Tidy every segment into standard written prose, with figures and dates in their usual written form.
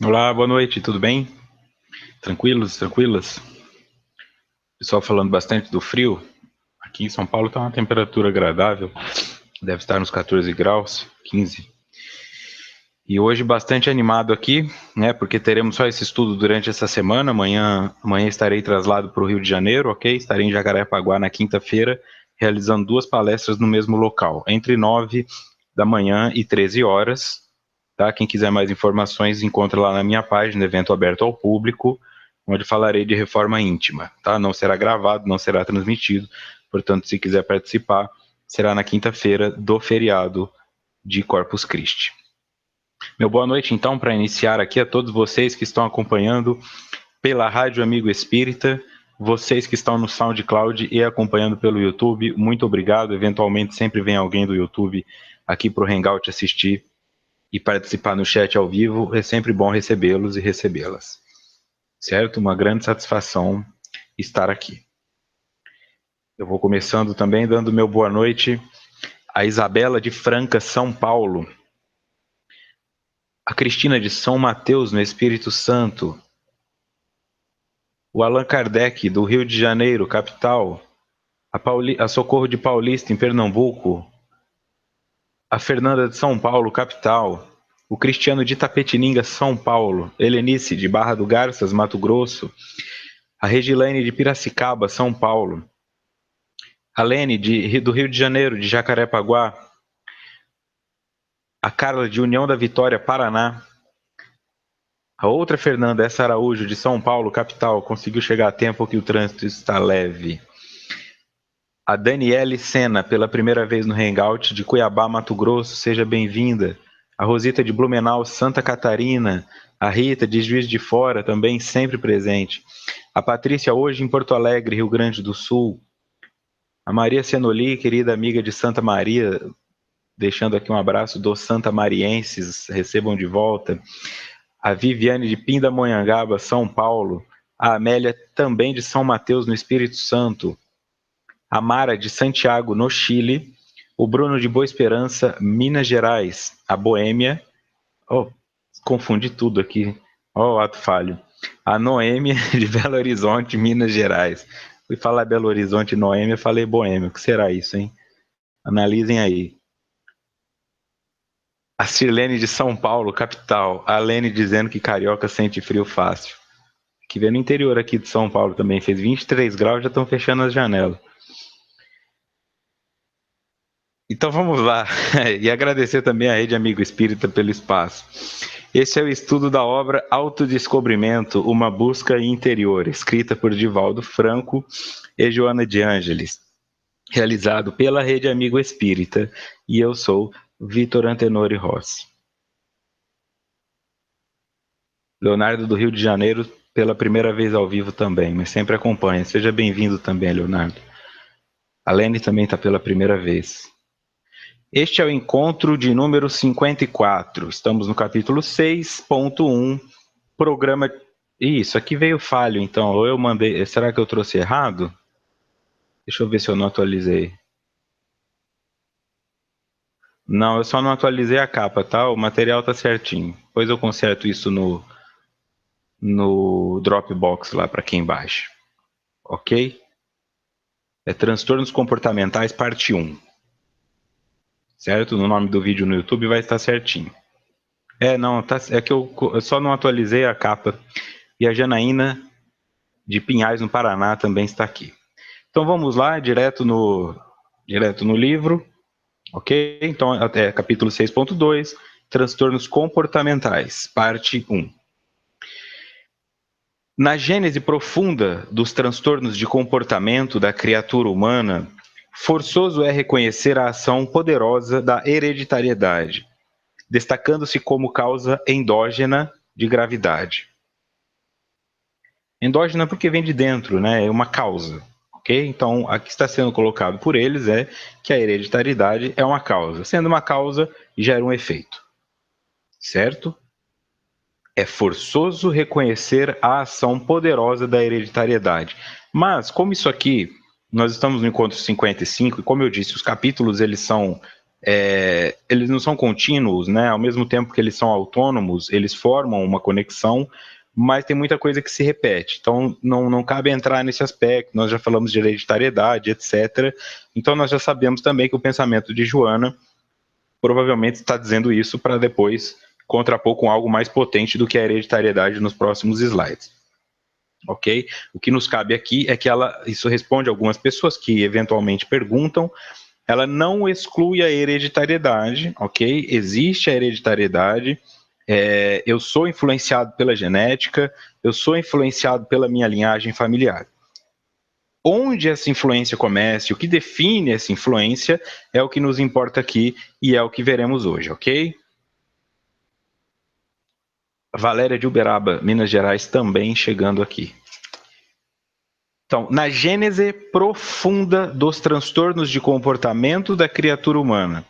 Olá, boa noite, tudo bem? Tranquilos, tranquilas? Pessoal falando bastante do frio. Aqui em São Paulo está uma temperatura agradável, deve estar nos 14 graus, 15. E hoje bastante animado aqui, né? Porque teremos só esse estudo durante essa semana. Amanhã estarei traslado para o Rio de Janeiro, ok? Estarei em Jacarepaguá na quinta-feira, realizando 2 palestras no mesmo local, entre 9 da manhã e 13 horas. Tá? Quem quiser mais informações, encontra lá na minha página, evento aberto ao público, onde falarei de reforma íntima. Tá? Não será gravado, não será transmitido, portanto, se quiser participar, será na quinta-feira do feriado de Corpus Christi. Meu boa noite, então, para iniciar aqui a todos vocês que estão acompanhando pela Rádio Amigo Espírita, vocês que estão no SoundCloud e acompanhando pelo YouTube, muito obrigado. Eventualmente sempre vem alguém do YouTube aqui para o Hangout assistir e participar no chat ao vivo. É sempre bom recebê-los e recebê-las. Certo? Uma grande satisfação estar aqui. Eu vou começando também dando meu boa noite a Isabela de Franca, São Paulo. A Cristina de São Mateus, no Espírito Santo. O Allan Kardec, do Rio de Janeiro, capital. A Socorro de Paulista, em Pernambuco. A Fernanda de São Paulo, capital. O Cristiano de Itapetininga, São Paulo. Helenice de Barra do Garças, Mato Grosso. A Regilane de Piracicaba, São Paulo. A Lene do Rio de Janeiro, de Jacarepaguá. A Carla de União da Vitória, Paraná. A outra Fernanda, essa Araújo, de São Paulo, capital, conseguiu chegar a tempo que o trânsito está leve. A Daniele Sena, pela primeira vez no Hangout, de Cuiabá, Mato Grosso, seja bem-vinda. A Rosita de Blumenau, Santa Catarina. A Rita, de Juiz de Fora, também sempre presente. A Patrícia, hoje em Porto Alegre, Rio Grande do Sul. A Maria Senoli, querida amiga de Santa Maria, deixando aqui um abraço dos santamarienses, recebam de volta. A Viviane de Pindamonhangaba, São Paulo. A Amélia, também de São Mateus, no Espírito Santo. A Mara de Santiago, no Chile. O Bruno de Boa Esperança, Minas Gerais. A Boêmia. Oh, confundi tudo aqui. Oh, ato falho. A Noêmia de Belo Horizonte, Minas Gerais. Fui falar Belo Horizonte, Noêmia, falei Boêmia. O que será isso, hein? Analisem aí. A Sirlene de São Paulo, capital. A Lene dizendo que carioca sente frio fácil. Que vem no interior aqui de São Paulo também. Fez 23 graus, já estão fechando as janelas. Então vamos lá. E agradecer também à Rede Amigo Espírita pelo espaço. Esse é o estudo da obra Autodescobrimento, uma busca interior, escrita por Divaldo Franco e Joana de Ângeles, realizado pela Rede Amigo Espírita, e eu sou Vitor Antenori Rossi. Leonardo do Rio de Janeiro, pela primeira vez ao vivo também, mas sempre acompanha. Seja bem-vindo também, Leonardo. A Lene também está pela primeira vez. Este é o encontro de número 54. Estamos no capítulo 6.1, programa... Isso, aqui veio falho, então. Ou eu mandei... Será que eu trouxe errado? Deixa eu ver se eu não atualizei. Não, eu só não atualizei a capa, tá? O material tá certinho. Depois eu conserto isso no Dropbox lá para quem baixa. Ok? É Transtornos Comportamentais, parte 1. Certo? No nome do vídeo no YouTube vai estar certinho. Não, é que eu só não atualizei a capa. E a Janaína de Pinhais, no Paraná, também está aqui. Então vamos lá, direto no livro. Ok? Então, capítulo 6.2, Transtornos Comportamentais, parte 1. Na gênese profunda dos transtornos de comportamento da criatura humana, forçoso é reconhecer a ação poderosa da hereditariedade, destacando-se como causa endógena de gravidade. Endógena porque vem de dentro, né? É uma causa. Ok? Então, aqui está sendo colocado por eles é que a hereditariedade é uma causa. Sendo uma causa, gera um efeito. Certo? É forçoso reconhecer a ação poderosa da hereditariedade. Mas, como isso aqui, nós estamos no encontro 55, e como eu disse, os capítulos eles são eles não são contínuos, né? Ao mesmo tempo que eles são autônomos, eles formam uma conexão, mas tem muita coisa que se repete. Então, não cabe entrar nesse aspecto. Nós já falamos de hereditariedade, etc. Então, nós já sabemos também que o pensamento de Joana provavelmente está dizendo isso para depois contrapor com algo mais potente do que a hereditariedade nos próximos slides. Ok? O que nos cabe aqui é que isso responde a algumas pessoas que eventualmente perguntam. Ela não exclui a hereditariedade, ok? Existe a hereditariedade. Eu sou influenciado pela genética, eu sou influenciado pela minha linhagem familiar. Onde essa influência começa, o que define essa influência é o que nos importa aqui e é o que veremos hoje, ok? Valéria de Uberaba, Minas Gerais, também chegando aqui. Então, na gênese profunda dos transtornos de comportamento da criatura humana,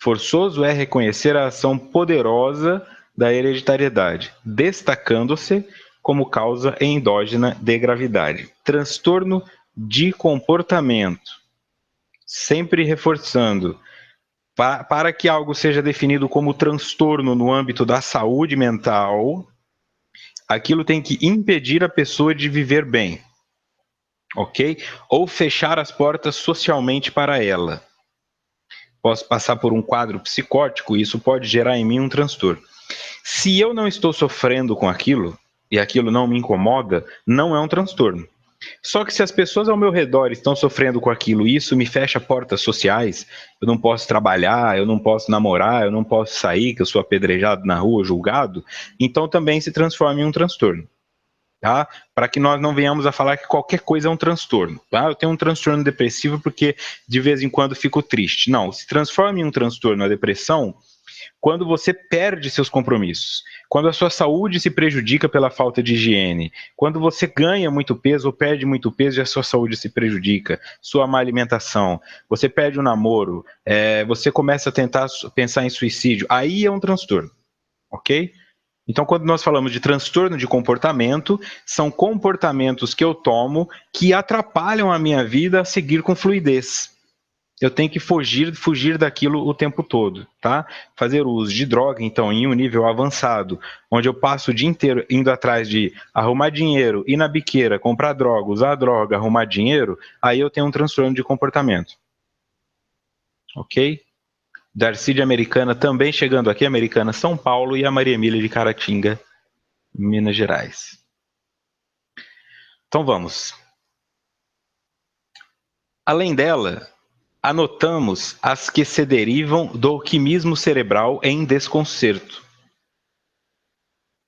forçoso é reconhecer a ação poderosa da hereditariedade, destacando-se como causa endógena de gravidade. Transtorno de comportamento, sempre reforçando, para que algo seja definido como transtorno no âmbito da saúde mental, aquilo tem que impedir a pessoa de viver bem, ok? Ou fechar as portas socialmente para ela. Posso passar por um quadro psicótico e isso pode gerar em mim um transtorno. Se eu não estou sofrendo com aquilo, e aquilo não me incomoda, não é um transtorno. Só que se as pessoas ao meu redor estão sofrendo com aquilo e isso me fecha portas sociais, eu não posso trabalhar, eu não posso namorar, eu não posso sair, que eu sou apedrejado na rua, julgado, então também se transforma em um transtorno. Tá? Para que nós não venhamos a falar que qualquer coisa é um transtorno. Tá? Eu tenho um transtorno depressivo porque de vez em quando fico triste. Não, se transforma em um transtorno a depressão quando você perde seus compromissos, quando a sua saúde se prejudica pela falta de higiene, quando você ganha muito peso ou perde muito peso e a sua saúde se prejudica, sua má alimentação, você perde o namoro, você começa a tentar pensar em suicídio, aí é um transtorno, ok? Então, quando nós falamos de transtorno de comportamento, são comportamentos que eu tomo que atrapalham a minha vida a seguir com fluidez. Eu tenho que fugir daquilo o tempo todo, tá? Fazer uso de droga, então, em um nível avançado, onde eu passo o dia inteiro indo atrás de arrumar dinheiro, ir na biqueira, comprar droga, usar droga, arrumar dinheiro, aí eu tenho um transtorno de comportamento. Ok? Darcy de Americana também chegando aqui, Americana, São Paulo, e a Maria Emília de Caratinga, Minas Gerais. Então vamos. Além dela, anotamos as que se derivam do alquimismo cerebral em desconcerto,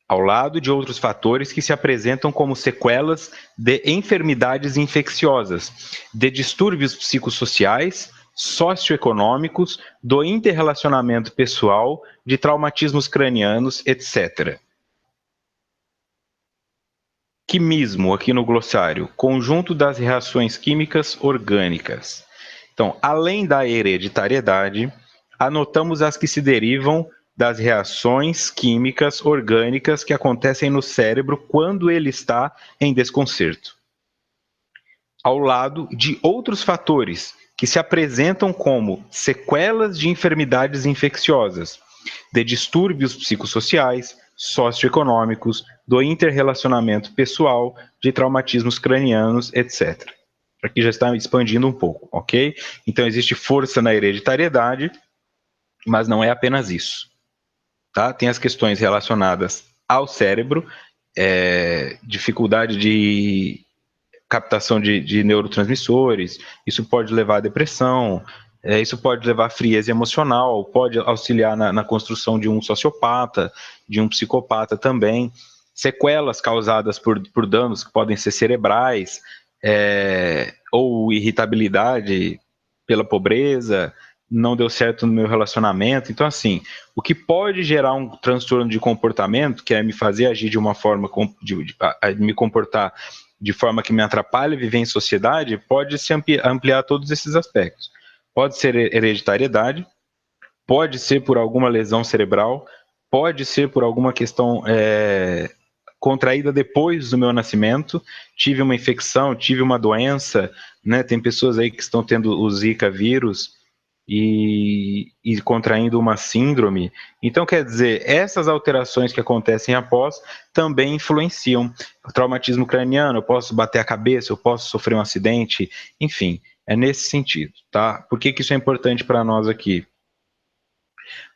ao lado de outros fatores que se apresentam como sequelas de enfermidades infecciosas, de distúrbios psicossociais, socioeconômicos, do interrelacionamento pessoal, de traumatismos cranianos, etc. Quimismo, aqui no glossário, conjunto das reações químicas orgânicas. Então, além da hereditariedade, anotamos as que se derivam das reações químicas orgânicas que acontecem no cérebro quando ele está em desconcerto, ao lado de outros fatores que se apresentam como sequelas de enfermidades infecciosas, de distúrbios psicossociais, socioeconômicos, do interrelacionamento pessoal, de traumatismos cranianos, etc. Aqui já está expandindo um pouco, ok? Então existe força na hereditariedade, mas não é apenas isso. Tá? Tem as questões relacionadas ao cérebro, dificuldade de captação de neurotransmissores, isso pode levar à depressão, isso pode levar à frieza emocional, pode auxiliar na construção de um sociopata, de um psicopata também, sequelas causadas por danos que podem ser cerebrais, ou irritabilidade pela pobreza, não deu certo no meu relacionamento. Então, assim, o que pode gerar um transtorno de comportamento, que é me fazer agir de uma forma, de me comportar de forma que me atrapalhe viver em sociedade, pode se ampliar todos esses aspectos. Pode ser hereditariedade, pode ser por alguma lesão cerebral, pode ser por alguma questão contraída depois do meu nascimento, tive uma infecção, tive uma doença, né? Tem pessoas aí que estão tendo o Zika vírus, e contraindo uma síndrome. Então, quer dizer, essas alterações que acontecem após também influenciam. O traumatismo craniano, eu posso bater a cabeça, eu posso sofrer um acidente, enfim, é nesse sentido, tá? Por que isso é importante para nós aqui?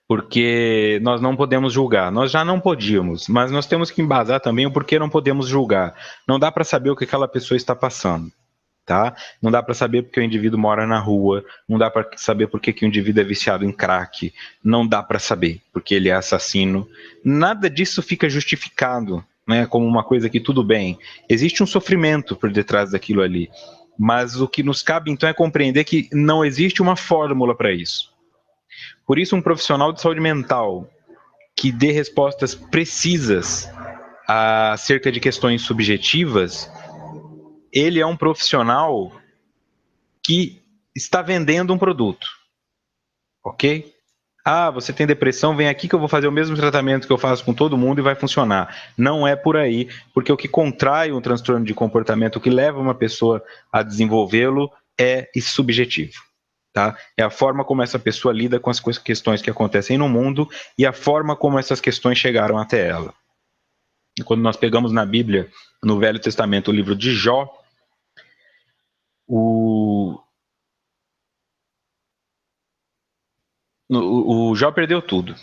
Porque nós não podemos julgar. Nós já não podíamos, mas nós temos que embasar também o porquê não podemos julgar. Não dá para saber o que aquela pessoa está passando. Tá? Não dá para saber porque o indivíduo mora na rua, não dá para saber porque que o indivíduo é viciado em crack, não dá para saber porque ele é assassino. Nada disso fica justificado, né, como uma coisa que tudo bem. Existe um sofrimento por detrás daquilo ali, mas o que nos cabe então é compreender que não existe uma fórmula para isso. Por isso, um profissional de saúde mental que dê respostas precisas acerca de questões subjetivas, ele é um profissional que está vendendo um produto, ok? Ah, você tem depressão, vem aqui que eu vou fazer o mesmo tratamento que eu faço com todo mundo e vai funcionar. Não é por aí, porque o que contrai um transtorno de comportamento, o que leva uma pessoa a desenvolvê-lo é subjetivo. Tá? É a forma como essa pessoa lida com as questões que acontecem no mundo e a forma como essas questões chegaram até ela. E quando nós pegamos na Bíblia, no Velho Testamento, o livro de Jó, o Jó perdeu tudo.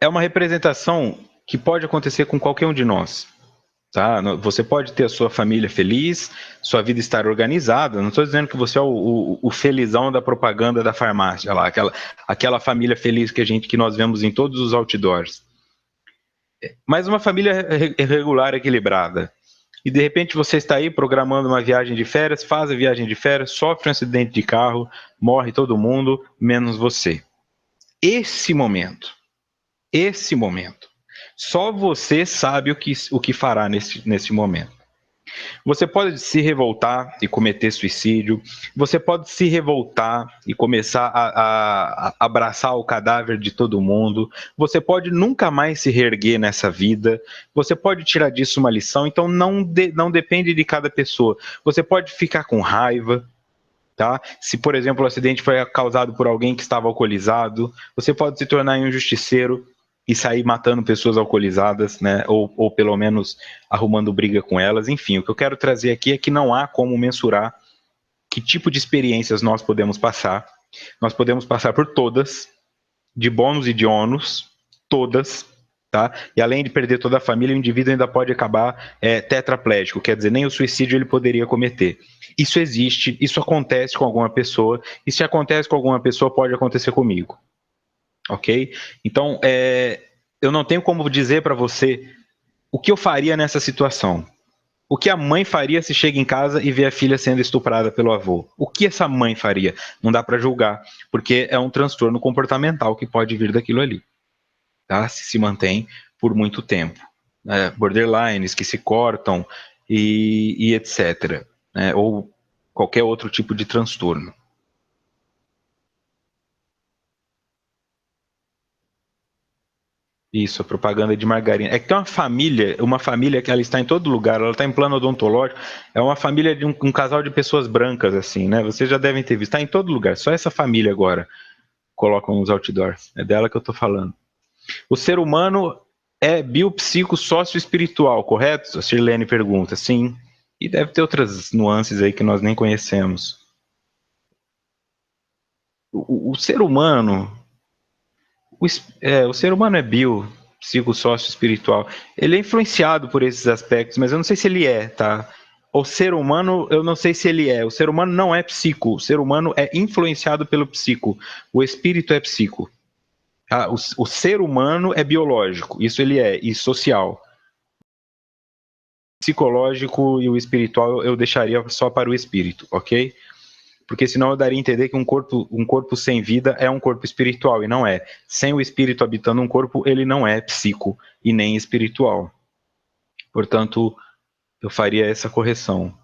É uma representação que pode acontecer com qualquer um de nós. Tá? Você pode ter a sua família feliz, sua vida estar organizada. Não estou dizendo que você é o felizão da propaganda da farmácia, lá, aquela família feliz que nós vemos em todos os outdoors. Mas uma família regular, equilibrada. E de repente você está aí programando uma viagem de férias, faz a viagem de férias, sofre um acidente de carro, morre todo mundo, menos você. Esse momento, só você sabe o que fará nesse momento. Você pode se revoltar e cometer suicídio, você pode se revoltar e começar a abraçar o cadáver de todo mundo, você pode nunca mais se reerguer nessa vida, você pode tirar disso uma lição, então não depende de cada pessoa. Você pode ficar com raiva, tá? Se, por exemplo, o acidente foi causado por alguém que estava alcoolizado, você pode se tornar um justiceiro e sair matando pessoas alcoolizadas, né? Ou pelo menos arrumando briga com elas. Enfim, o que eu quero trazer aqui é que não há como mensurar que tipo de experiências nós podemos passar. Nós podemos passar por todas, de bônus e de ônus, todas, tá? E além de perder toda a família, o indivíduo ainda pode acabar tetraplégico, quer dizer, nem o suicídio ele poderia cometer. Isso existe, isso acontece com alguma pessoa, e se acontece com alguma pessoa, pode acontecer comigo. Ok? Então, eu não tenho como dizer para você o que eu faria nessa situação. O que a mãe faria se chega em casa e vê a filha sendo estuprada pelo avô? O que essa mãe faria? Não dá para julgar, porque é um transtorno comportamental que pode vir daquilo ali. Tá? Se mantém por muito tempo. Borderlines que se cortam e etc. Né? Ou qualquer outro tipo de transtorno. Isso, a propaganda de margarina. É que tem uma família que ela está em todo lugar, ela está em plano odontológico, é uma família de um casal de pessoas brancas, assim, né? Vocês já devem ter visto, está em todo lugar, só essa família agora colocam os outdoors, é dela que eu estou falando. O ser humano é biopsico sócio-espiritual, correto? A Shirlene pergunta, sim. E deve ter outras nuances aí que nós nem conhecemos. O ser humano, o ser humano é psicossócio-espiritual. Ele é influenciado por esses aspectos, mas eu não sei se ele é, tá? O ser humano, eu não sei se ele é. O ser humano não é psico. O ser humano é influenciado pelo psico. O espírito é psico. Ah, o ser humano é biológico. Isso ele é. E social. O psicológico e o espiritual eu deixaria só para o espírito, ok? Porque senão eu daria a entender que um corpo sem vida é um corpo espiritual, e não é. Sem o espírito habitando um corpo, ele não é psico e nem espiritual. Portanto, eu faria essa correção,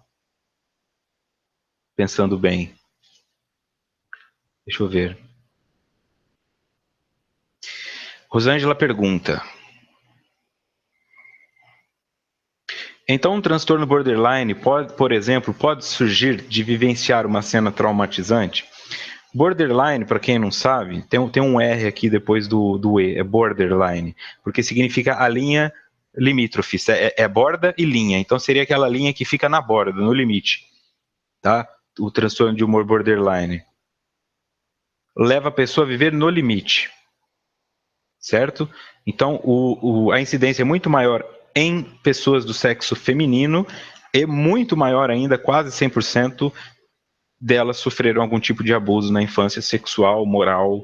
pensando bem. Deixa eu ver. Rosângela pergunta: então um transtorno borderline, por exemplo, pode surgir de vivenciar uma cena traumatizante? Borderline, para quem não sabe, tem um R aqui depois do E, é borderline, porque significa a linha limítrofe, é borda e linha, então seria aquela linha que fica na borda, no limite, tá? O transtorno de humor borderline leva a pessoa a viver no limite, certo? Então, a incidência é muito maior em pessoas do sexo feminino e muito maior ainda, quase 100%, delas sofreram algum tipo de abuso na infância sexual, moral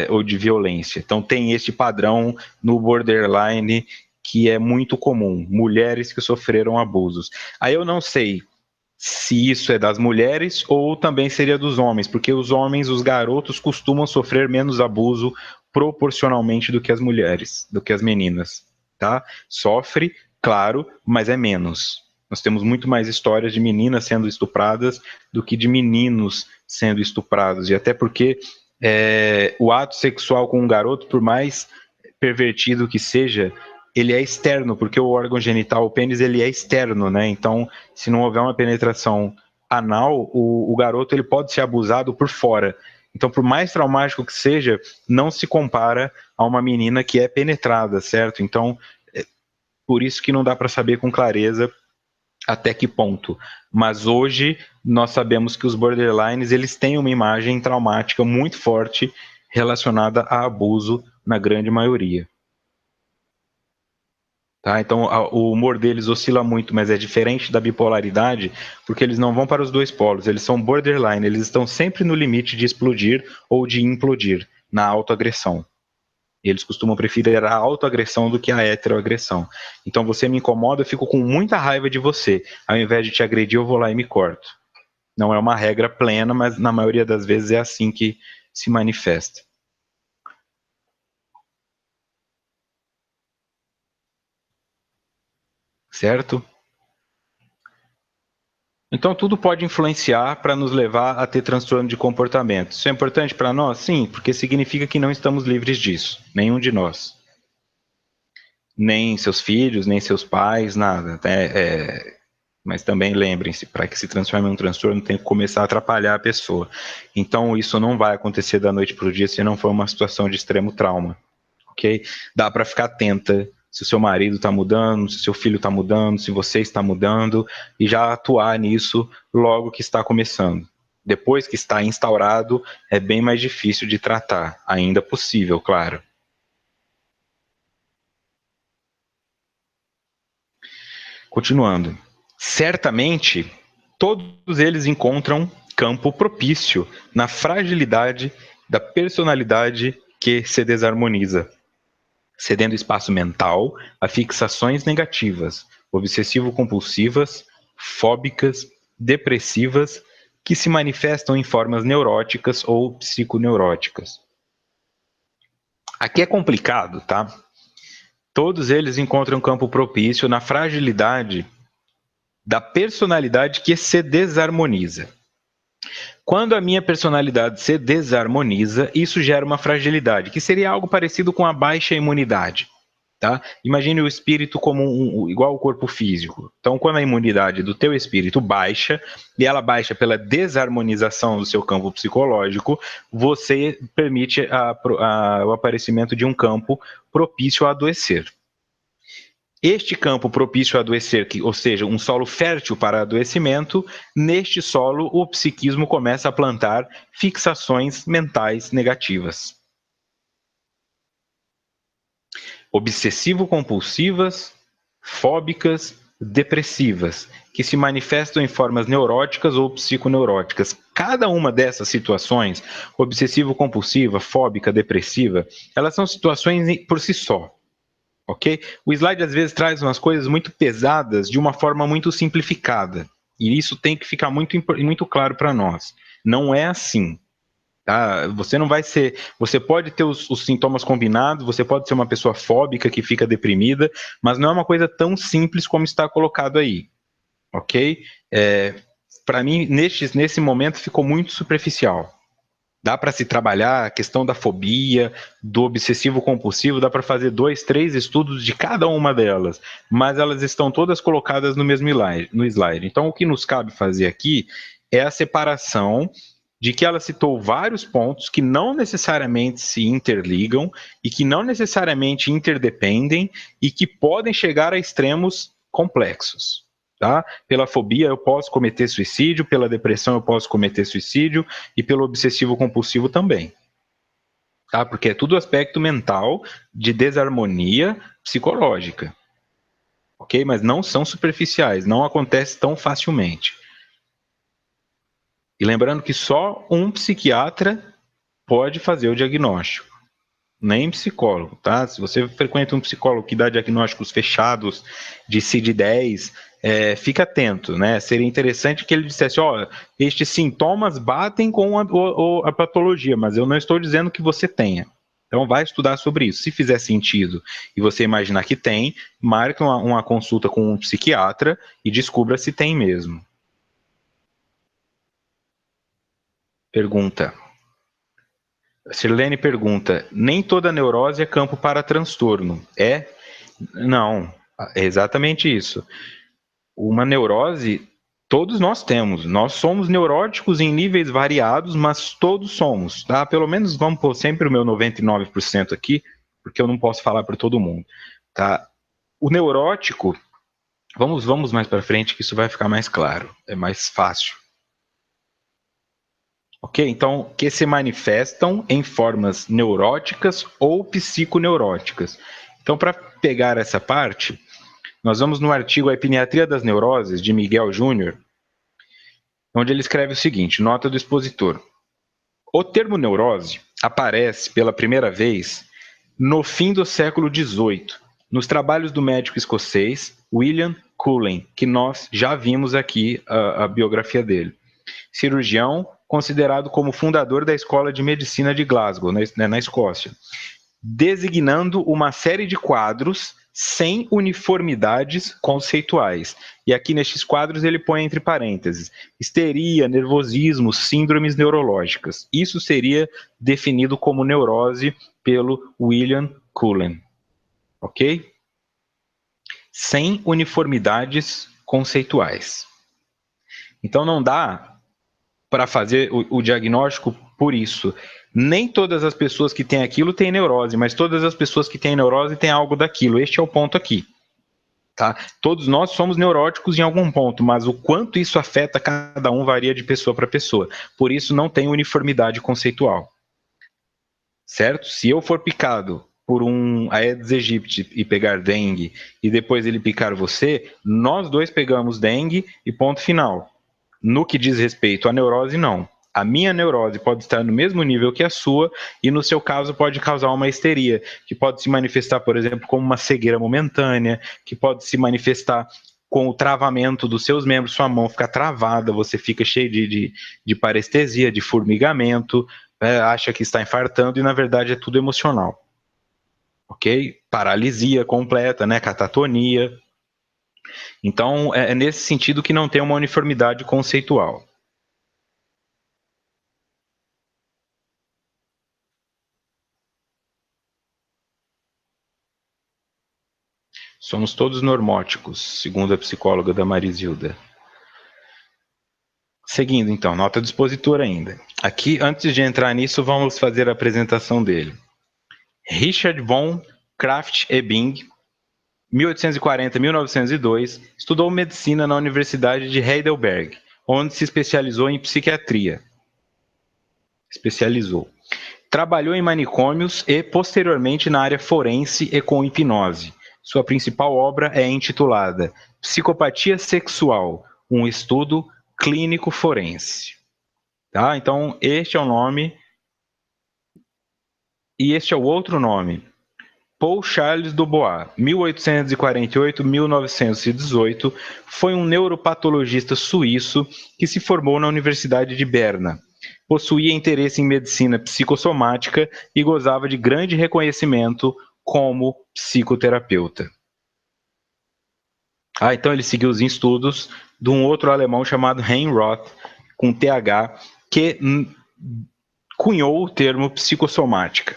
ou de violência. Então tem este padrão no borderline que é muito comum, mulheres que sofreram abusos. Aí eu não sei se isso é das mulheres ou também seria dos homens, porque os homens, os garotos, costumam sofrer menos abuso proporcionalmente do que as mulheres, do que as meninas, tá? Sofre, claro, mas é menos. Nós temos muito mais histórias de meninas sendo estupradas do que de meninos sendo estuprados, e até porque o ato sexual com um garoto, por mais pervertido que seja, ele é externo, porque o órgão genital, o pênis, ele é externo, né? Então, se não houver uma penetração anal, o garoto ele pode ser abusado por fora. Então, por mais traumático que seja, não se compara a uma menina que é penetrada, certo? Então, por isso que não dá para saber com clareza até que ponto. Mas hoje nós sabemos que os borderlines eles têm uma imagem traumática muito forte relacionada a abuso na grande maioria. Tá? Então, o humor deles oscila muito, mas é diferente da bipolaridade, porque eles não vão para os dois polos, eles são borderline, eles estão sempre no limite de explodir ou de implodir, na autoagressão. Eles costumam preferir a autoagressão do que a heteroagressão. Então, você me incomoda, eu fico com muita raiva de você. Ao invés de te agredir, eu vou lá e me corto. Não é uma regra plena, mas na maioria das vezes é assim que se manifesta. Certo? Então, tudo pode influenciar para nos levar a ter transtorno de comportamento. Isso é importante para nós? Sim, porque significa que não estamos livres disso, nenhum de nós. Nem seus filhos, nem seus pais, nada. Mas também lembrem-se, para que se transforme em um transtorno, tem que começar a atrapalhar a pessoa. Então, isso não vai acontecer da noite para o dia se não for uma situação de extremo trauma. Ok? Dá para ficar atenta se o seu marido está mudando, se o seu filho está mudando, se você está mudando, e já atuar nisso logo que está começando. Depois que está instaurado, é bem mais difícil de tratar, ainda possível, claro. Continuando. Certamente, todos eles encontram campo propício na fragilidade da personalidade que se desarmoniza, cedendo espaço mental a fixações negativas, obsessivo-compulsivas, fóbicas, depressivas, que se manifestam em formas neuróticas ou psiconeuróticas. Aqui é complicado, tá? Todos eles encontram campo propício na fragilidade da personalidade que se desarmoniza. Quando a minha personalidade se desarmoniza, isso gera uma fragilidade, que seria algo parecido com a baixa imunidade. Tá? Imagine o espírito como igual ao corpo físico. Então, quando a imunidade do teu espírito baixa, e ela baixa pela desarmonização do seu campo psicológico, você permite o aparecimento de um campo propício a adoecer. Este campo propício a adoecer, ou seja, um solo fértil para adoecimento, neste solo o psiquismo começa a plantar fixações mentais negativas. Obsessivo-compulsivas, fóbicas, depressivas, que se manifestam em formas neuróticas ou psiconeuróticas. Cada uma dessas situações, obsessivo-compulsiva, fóbica, depressiva, elas são situações por si só. Ok? O slide às vezes traz umas coisas muito pesadas de uma forma muito simplificada. E isso tem que ficar muito claro para nós. Não é assim. Tá? Você não vai ser. Você pode ter os sintomas combinados, você pode ser uma pessoa fóbica que fica deprimida, mas não é uma coisa tão simples como está colocado aí. Ok? Para mim, nesse momento, ficou muito superficial. Dá para se trabalhar a questão da fobia, do obsessivo compulsivo, dá para fazer 2, 3 estudos de cada uma delas, mas elas estão todas colocadas no mesmo slide. Então, o que nos cabe fazer aqui é a separação de que ela citou vários pontos que não necessariamente se interligam e que não necessariamente interdependem e que podem chegar a extremos complexos. Tá? Pela fobia eu posso cometer suicídio, pela depressão eu posso cometer suicídio e pelo obsessivo compulsivo também. Tá? Porque é tudo aspecto mental de desarmonia psicológica. Ok? Mas não são superficiais, não acontece tão facilmente. E lembrando que só um psiquiatra pode fazer o diagnóstico, nem psicólogo, tá? Se você frequenta um psicólogo que dá diagnósticos fechados de CID-10, fica atento, né? Seria interessante que ele dissesse, ó, estes sintomas batem com a patologia, mas eu não estou dizendo que você tenha. Então vai estudar sobre isso. Se fizer sentido e você imaginar que tem, marque uma consulta com um psiquiatra e descubra se tem mesmo. Pergunta. Sirlene pergunta, nem toda neurose é campo para transtorno. É? Não, é exatamente isso. Uma neurose, todos nós temos. Nós somos neuróticos em níveis variados, mas todos somos. Tá? Pelo menos vamos pôr sempre o meu 99% aqui, porque eu não posso falar para todo mundo. Tá? O neurótico, vamos mais para frente que isso vai ficar mais claro, é mais fácil. Ok? Então, que se manifestam em formas neuróticas ou psiconeuróticas. Então, para pegar essa parte, nós vamos no artigo A Epiniatria das Neuroses, de Miguel Júnior, onde ele escreve o seguinte, nota do expositor. O termo neurose aparece pela primeira vez no fim do século XVIII, nos trabalhos do médico escocês William Cullen, que nós já vimos aqui a biografia dele. Cirurgião, considerado como fundador da Escola de Medicina de Glasgow, na Escócia, designando uma série de quadros sem uniformidades conceituais. E aqui nestes quadros ele põe entre parênteses, histeria, nervosismo, síndromes neurológicas. Isso seria definido como neurose pelo William Cullen. Ok? Sem uniformidades conceituais. Então não dá para fazer o diagnóstico por isso. Nem todas as pessoas que têm aquilo têm neurose, mas todas as pessoas que têm neurose têm algo daquilo. Este é o ponto aqui. Tá? Todos nós somos neuróticos em algum ponto, mas o quanto isso afeta cada um varia de pessoa para pessoa. Por isso não tem uniformidade conceitual. Certo? Se eu for picado por um Aedes aegypti e pegar dengue, e depois ele picar você, nós dois pegamos dengue e ponto final. No que diz respeito à neurose, não. A minha neurose pode estar no mesmo nível que a sua e, no seu caso, pode causar uma histeria, que pode se manifestar, por exemplo, como uma cegueira momentânea, que pode se manifestar com o travamento dos seus membros, sua mão fica travada, você fica cheio de parestesia, de formigamento, acha que está infartando e, na verdade, é tudo emocional. Ok? Paralisia completa, né? Catatonia. Então, é nesse sentido que não tem uma uniformidade conceitual. Somos todos normóticos, segundo a psicóloga Damarizilda. Seguindo, então, nota do expositor ainda. Aqui, antes de entrar nisso, vamos fazer a apresentação dele. Richard von Krafft-Ebing, 1840-1902, estudou medicina na Universidade de Heidelberg, onde se especializou em psiquiatria. Trabalhou em manicômios e, posteriormente, na área forense e com hipnose. Sua principal obra é intitulada Psicopatia Sexual, um estudo clínico forense. Tá? Então, este é o nome e este é o outro nome. Paul Charles Dubois, 1848-1918, foi um neuropatologista suíço que se formou na Universidade de Berna. Possuía interesse em medicina psicossomática e gozava de grande reconhecimento como psicoterapeuta. Então ele seguiu os estudos de um outro alemão chamado Hein Roth, com TH, que cunhou o termo psicossomática,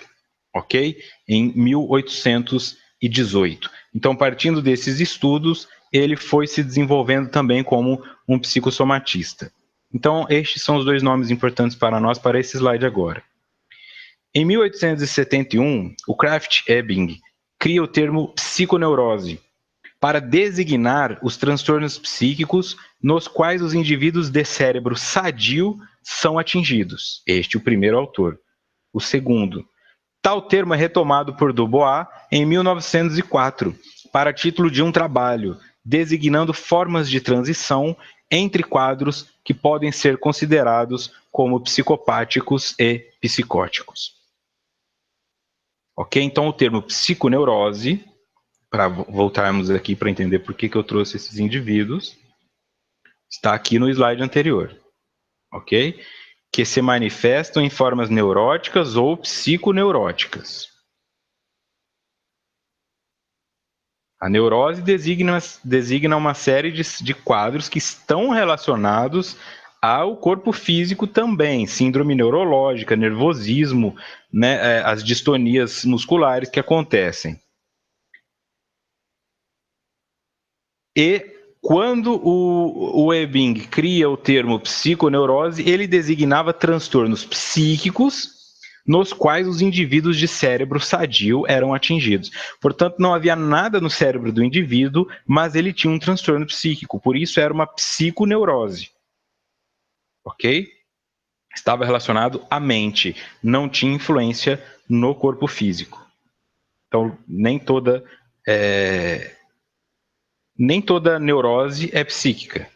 ok? Em 1818. Então, partindo desses estudos, ele foi se desenvolvendo também como um psicossomatista. Então, estes são os dois nomes importantes para nós para esse slide agora. Em 1871, o Krafft-Ebing cria o termo psiconeurose para designar os transtornos psíquicos nos quais os indivíduos de cérebro sadio são atingidos. Este é o primeiro autor. O segundo, tal termo é retomado por Dubois em 1904, para título de um trabalho, designando formas de transição entre quadros que podem ser considerados como psicopáticos e psicóticos. Ok? Então, o termo psiconeurose, para voltarmos aqui para entender por que eu trouxe esses indivíduos, está aqui no slide anterior. Ok? Que se manifestam em formas neuróticas ou psiconeuróticas. A neurose designa uma série de quadros que estão relacionados ao corpo físico também, síndrome neurológica, nervosismo, né, as distonias musculares que acontecem. E quando o Ebing cria o termo psiconeurose, ele designava transtornos psíquicos nos quais os indivíduos de cérebro sadio eram atingidos. Portanto, não havia nada no cérebro do indivíduo, mas ele tinha um transtorno psíquico, por isso era uma psiconeurose. Ok? Estava relacionado à mente, não tinha influência no corpo físico. Então, nem toda neurose é psíquica.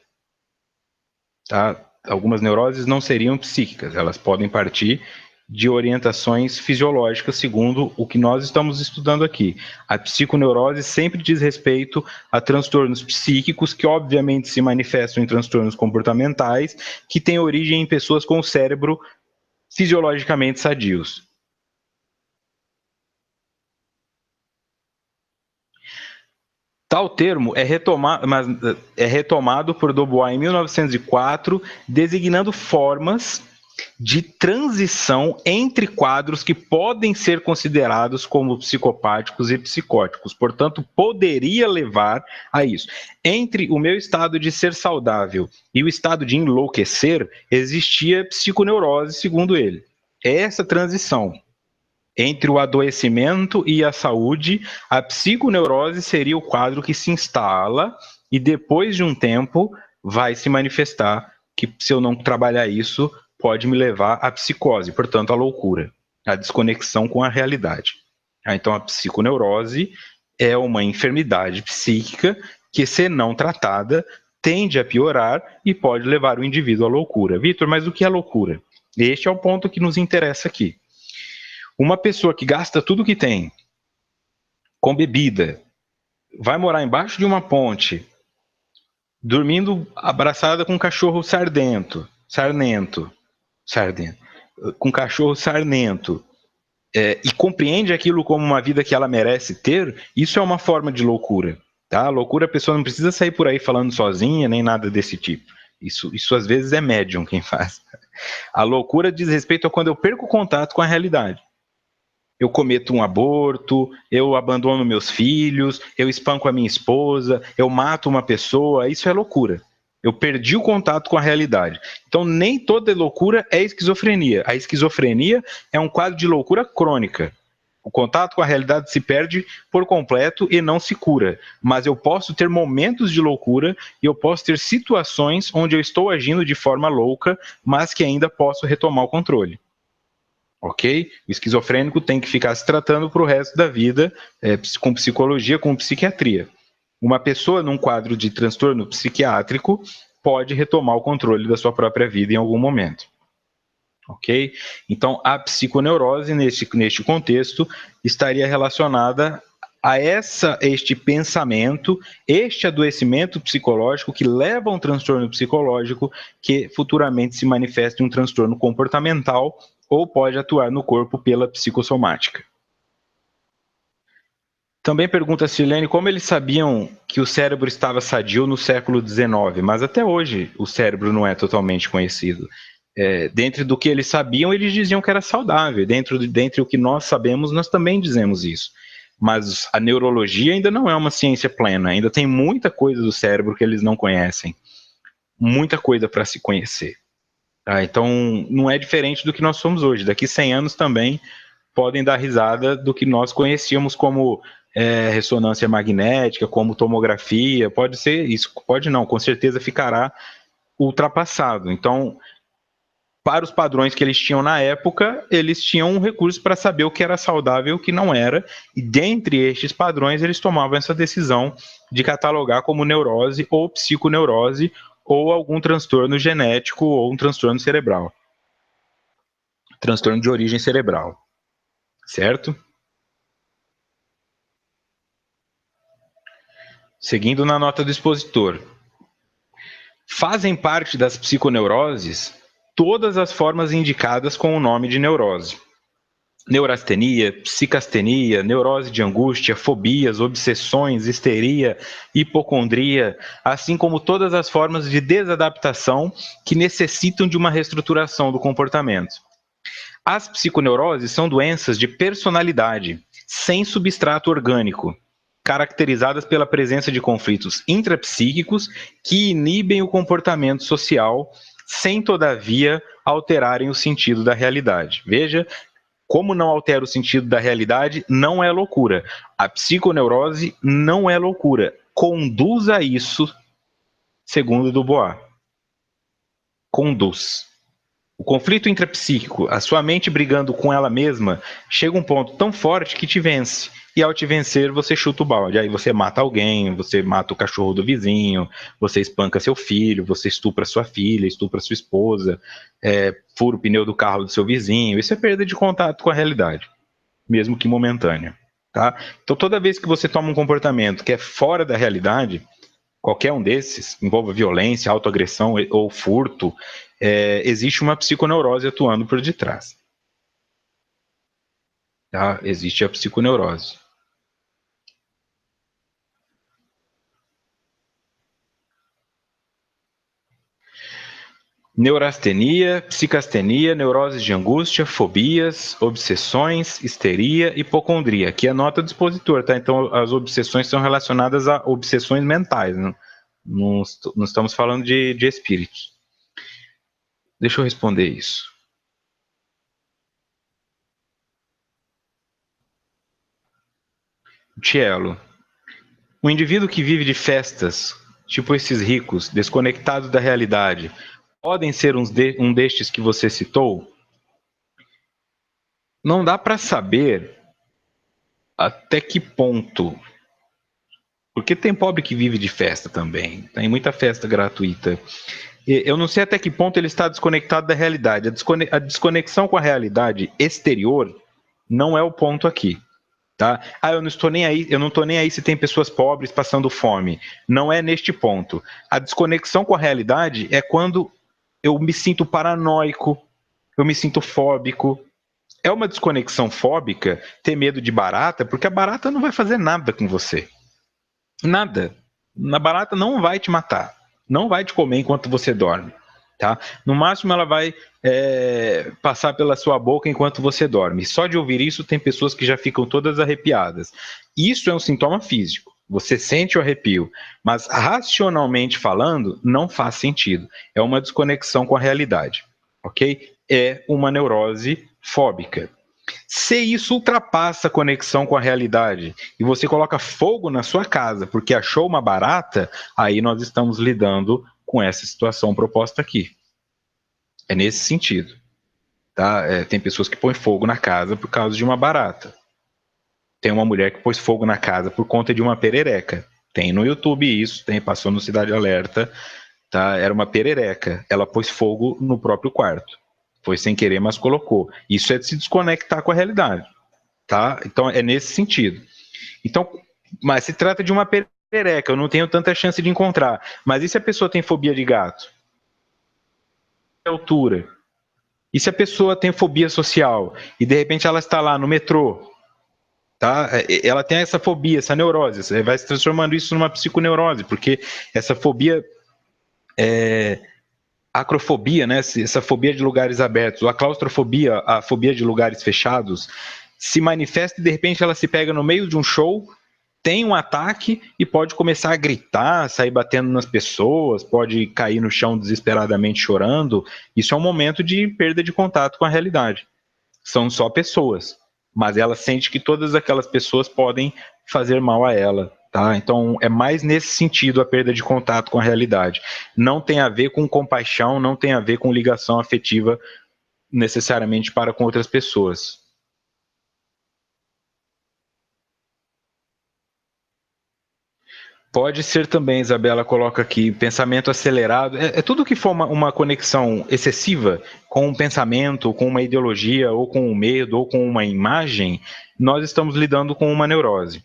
Tá? Algumas neuroses não seriam psíquicas, elas podem partir de orientações fisiológicas, segundo o que nós estamos estudando aqui. A psiconeurose sempre diz respeito a transtornos psíquicos, que obviamente se manifestam em transtornos comportamentais, que têm origem em pessoas com o cérebro fisiologicamente sadios. Tal termo é retomado por Dubois em 1904, designando formas de transição entre quadros que podem ser considerados como psicopáticos e psicóticos. Portanto, poderia levar a isso. Entre o meu estado de ser saudável e o estado de enlouquecer, existia psiconeurose, segundo ele. Essa transição entre o adoecimento e a saúde, a psiconeurose seria o quadro que se instala e depois de um tempo vai se manifestar que, se eu não trabalhar isso, pode me levar à psicose, portanto à loucura, à desconexão com a realidade. Então a psiconeurose é uma enfermidade psíquica que, se não tratada, tende a piorar e pode levar o indivíduo à loucura. Vitor, mas o que é loucura? Este é o ponto que nos interessa aqui. Uma pessoa que gasta tudo que tem com bebida, vai morar embaixo de uma ponte, dormindo abraçada com um cachorro sarnento, com um cachorro sarnento, e compreende aquilo como uma vida que ela merece ter, isso é uma forma de loucura. Tá? Loucura, a pessoa não precisa sair por aí falando sozinha, nem nada desse tipo. Isso às vezes é médium quem faz. A loucura diz respeito a quando eu perco o contato com a realidade. Eu cometo um aborto, eu abandono meus filhos, eu espanco a minha esposa, eu mato uma pessoa, isso é loucura. Eu perdi o contato com a realidade. Então, nem toda loucura é esquizofrenia. A esquizofrenia é um quadro de loucura crônica. O contato com a realidade se perde por completo e não se cura. Mas eu posso ter momentos de loucura e eu posso ter situações onde eu estou agindo de forma louca, mas que ainda posso retomar o controle. Ok? O esquizofrênico tem que ficar se tratando para o resto da vida, com psicologia, com psiquiatria. Uma pessoa num quadro de transtorno psiquiátrico pode retomar o controle da sua própria vida em algum momento. Ok? Então, a psiconeurose, neste contexto, estaria relacionada a este pensamento, este adoecimento psicológico que leva a um transtorno psicológico que futuramente se manifesta em um transtorno comportamental ou pode atuar no corpo pela psicossomática. Também pergunta a Silene como eles sabiam que o cérebro estava sadio no século XIX, mas até hoje o cérebro não é totalmente conhecido. Dentro do que eles sabiam, eles diziam que era saudável. Dentre o que nós sabemos, nós também dizemos isso. Mas a neurologia ainda não é uma ciência plena, ainda tem muita coisa do cérebro que eles não conhecem. Muita coisa para se conhecer. Tá? Então, não é diferente do que nós somos hoje. Daqui 100 anos também podem dar risada do que nós conhecíamos como ressonância magnética, como tomografia. Pode ser isso, pode não, com certeza ficará ultrapassado. Então, para os padrões que eles tinham na época, eles tinham um recurso para saber o que era saudável e o que não era, e dentre estes padrões eles tomavam essa decisão de catalogar como neurose ou psiconeurose ou algum transtorno genético ou um transtorno cerebral. Transtorno de origem cerebral, certo? Seguindo na nota do expositor. Fazem parte das psiconeuroses todas as formas indicadas com o nome de neurose. Neurastenia, psicastenia, neurose de angústia, fobias, obsessões, histeria, hipocondria, assim como todas as formas de desadaptação que necessitam de uma reestruturação do comportamento. As psiconeuroses são doenças de personalidade, sem substrato orgânico, caracterizadas pela presença de conflitos intrapsíquicos que inibem o comportamento social, sem, todavia, alterarem o sentido da realidade. Veja, como não altera o sentido da realidade, não é loucura. A psiconeurose não é loucura. Conduz a isso, segundo Dubois. Conduz. O conflito intrapsíquico, a sua mente brigando com ela mesma, chega a um ponto tão forte que te vence. E ao te vencer, você chuta o balde. Aí você mata alguém, você mata o cachorro do vizinho, você espanca seu filho, você estupra sua filha, estupra sua esposa, fura o pneu do carro do seu vizinho. Isso é perda de contato com a realidade, mesmo que momentânea. Tá? Então, toda vez que você toma um comportamento que é fora da realidade, qualquer um desses, envolva violência, autoagressão ou furto, existe uma psiconeurose atuando por detrás. Tá? Existe a psiconeurose. Neurastenia, psicastenia, neuroses de angústia, fobias, obsessões, histeria, hipocondria. Aqui é a nota do expositor, tá? Então, as obsessões são relacionadas a obsessões mentais, né? Não estamos falando de espíritos. Deixa eu responder isso. Tielo. O indivíduo que vive de festas, tipo esses ricos, desconectados da realidade, podem ser um destes que você citou? Não dá para saber até que ponto. Porque tem pobre que vive de festa também. Tem muita festa gratuita. Eu não sei até que ponto ele está desconectado da realidade. A desconexão com a realidade exterior não é o ponto aqui. Tá? Eu não estou nem aí, eu não estou nem aí se tem pessoas pobres passando fome. Não é neste ponto. A desconexão com a realidade é quando eu me sinto paranoico, eu me sinto fóbico. É uma desconexão fóbica ter medo de barata, porque a barata não vai fazer nada com você. Nada. A barata não vai te matar. Não vai te comer enquanto você dorme. Tá? No máximo, ela vai passar pela sua boca enquanto você dorme. Só de ouvir isso, tem pessoas que já ficam todas arrepiadas. Isso é um sintoma físico. Você sente o arrepio, mas racionalmente falando, não faz sentido. É uma desconexão com a realidade. Ok? É uma neurose fóbica. Se isso ultrapassa a conexão com a realidade e você coloca fogo na sua casa porque achou uma barata, aí nós estamos lidando com essa situação proposta aqui. É nesse sentido. Tá? Tem pessoas que põem fogo na casa por causa de uma barata. Tem uma mulher que pôs fogo na casa por conta de uma perereca. Tem no YouTube isso, passou no Cidade Alerta. Tá? Era uma perereca. Ela pôs fogo no próprio quarto. Foi sem querer, mas colocou. Isso é de se desconectar com a realidade. Tá? Então é nesse sentido. Então, mas se trata de uma perereca, eu não tenho tanta chance de encontrar. Mas e se a pessoa tem fobia de gato? Altura. E se a pessoa tem fobia social e de repente ela está lá no metrô, tá? Ela tem essa fobia, essa neurose, você vai se transformando isso numa psiconeurose, porque essa fobia acrofobia, né? Essa fobia de lugares abertos, a claustrofobia, a fobia de lugares fechados, se manifesta e de repente ela se pega no meio de um show tem um ataque e pode começar a gritar, sair batendo nas pessoas, pode cair no chão desesperadamente chorando. Isso é um momento de perda de contato com a realidade. São só pessoas, mas ela sente que todas aquelas pessoas podem fazer mal a ela. Tá? Então, é mais nesse sentido a perda de contato com a realidade. Não tem a ver com compaixão, não tem a ver com ligação afetiva necessariamente para com outras pessoas. Pode ser também, Isabela coloca aqui, pensamento acelerado. É tudo que for uma conexão excessiva com um pensamento, com uma ideologia, ou com um medo, ou com uma imagem, nós estamos lidando com uma neurose.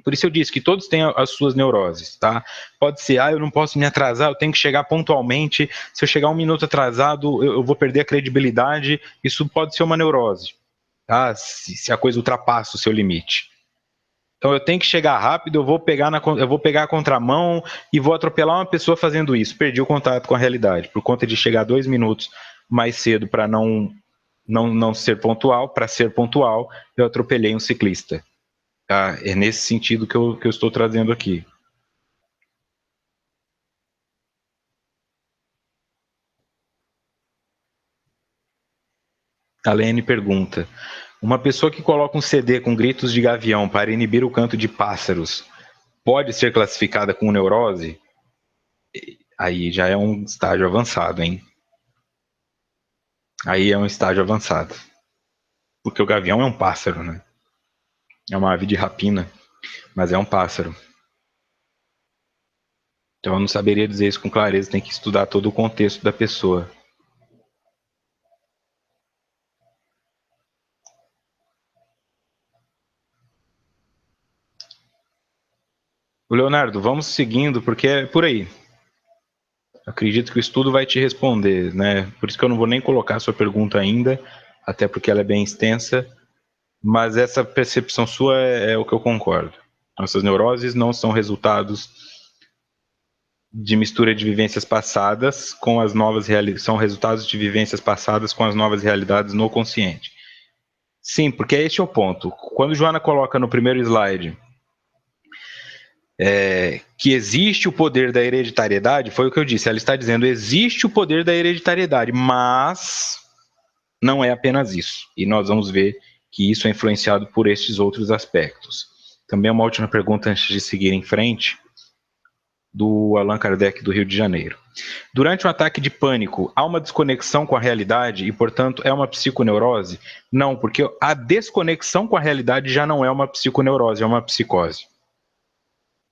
Por isso eu disse que todos têm as suas neuroses, tá? Pode ser, eu não posso me atrasar, eu tenho que chegar pontualmente. Se eu chegar um minuto atrasado, eu vou perder a credibilidade. Isso pode ser uma neurose, tá? Se a coisa ultrapassa o seu limite. Então eu tenho que chegar rápido, eu vou pegar a contramão e vou atropelar uma pessoa fazendo isso. Perdi o contato com a realidade por conta de chegar 2 minutos mais cedo para não ser pontual. Para ser pontual, eu atropelei um ciclista. Tá? É nesse sentido que eu estou trazendo aqui. A Lene pergunta: uma pessoa que coloca um CD com gritos de gavião para inibir o canto de pássaros pode ser classificada como neurose? Aí já é um estágio avançado, hein? Aí é um estágio avançado. Porque o gavião é um pássaro, né? É uma ave de rapina, mas é um pássaro. Então eu não saberia dizer isso com clareza, tem que estudar todo o contexto da pessoa. O Leonardo, vamos seguindo, porque é por aí. Acredito que o estudo vai te responder, né? Por isso que eu não vou nem colocar a sua pergunta ainda, até porque ela é bem extensa, mas essa percepção sua é o que eu concordo. Nossas neuroses não são resultados de mistura de vivências passadas com as novas realidades, são resultados de vivências passadas com as novas realidades no consciente. Sim, porque este é o ponto. Quando Joana coloca no primeiro slide que existe o poder da hereditariedade, foi o que eu disse. Ela está dizendo existe o poder da hereditariedade, mas não é apenas isso. E nós vamos ver que isso é influenciado por estes outros aspectos. Também uma última pergunta antes de seguir em frente, do Allan Kardec do Rio de Janeiro. Durante um ataque de pânico, há uma desconexão com a realidade e, portanto, é uma psiconeurose? Não, porque a desconexão com a realidade já não é uma psiconeurose, é uma psicose.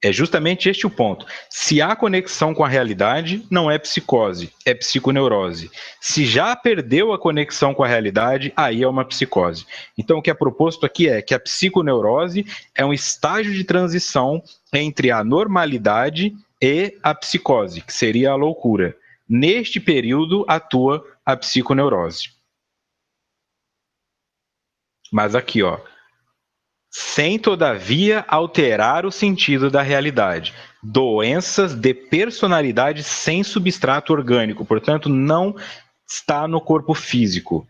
É justamente este o ponto. Se há conexão com a realidade, não é psicose, é psiconeurose. Se já perdeu a conexão com a realidade, aí é uma psicose. Então, o que é proposto aqui é que a psiconeurose é um estágio de transição entre a normalidade e a psicose, que seria a loucura. Neste período, atua a psiconeurose. Mas aqui, ó, sem, todavia, alterar o sentido da realidade. Doenças de personalidade sem substrato orgânico, portanto, não está no corpo físico.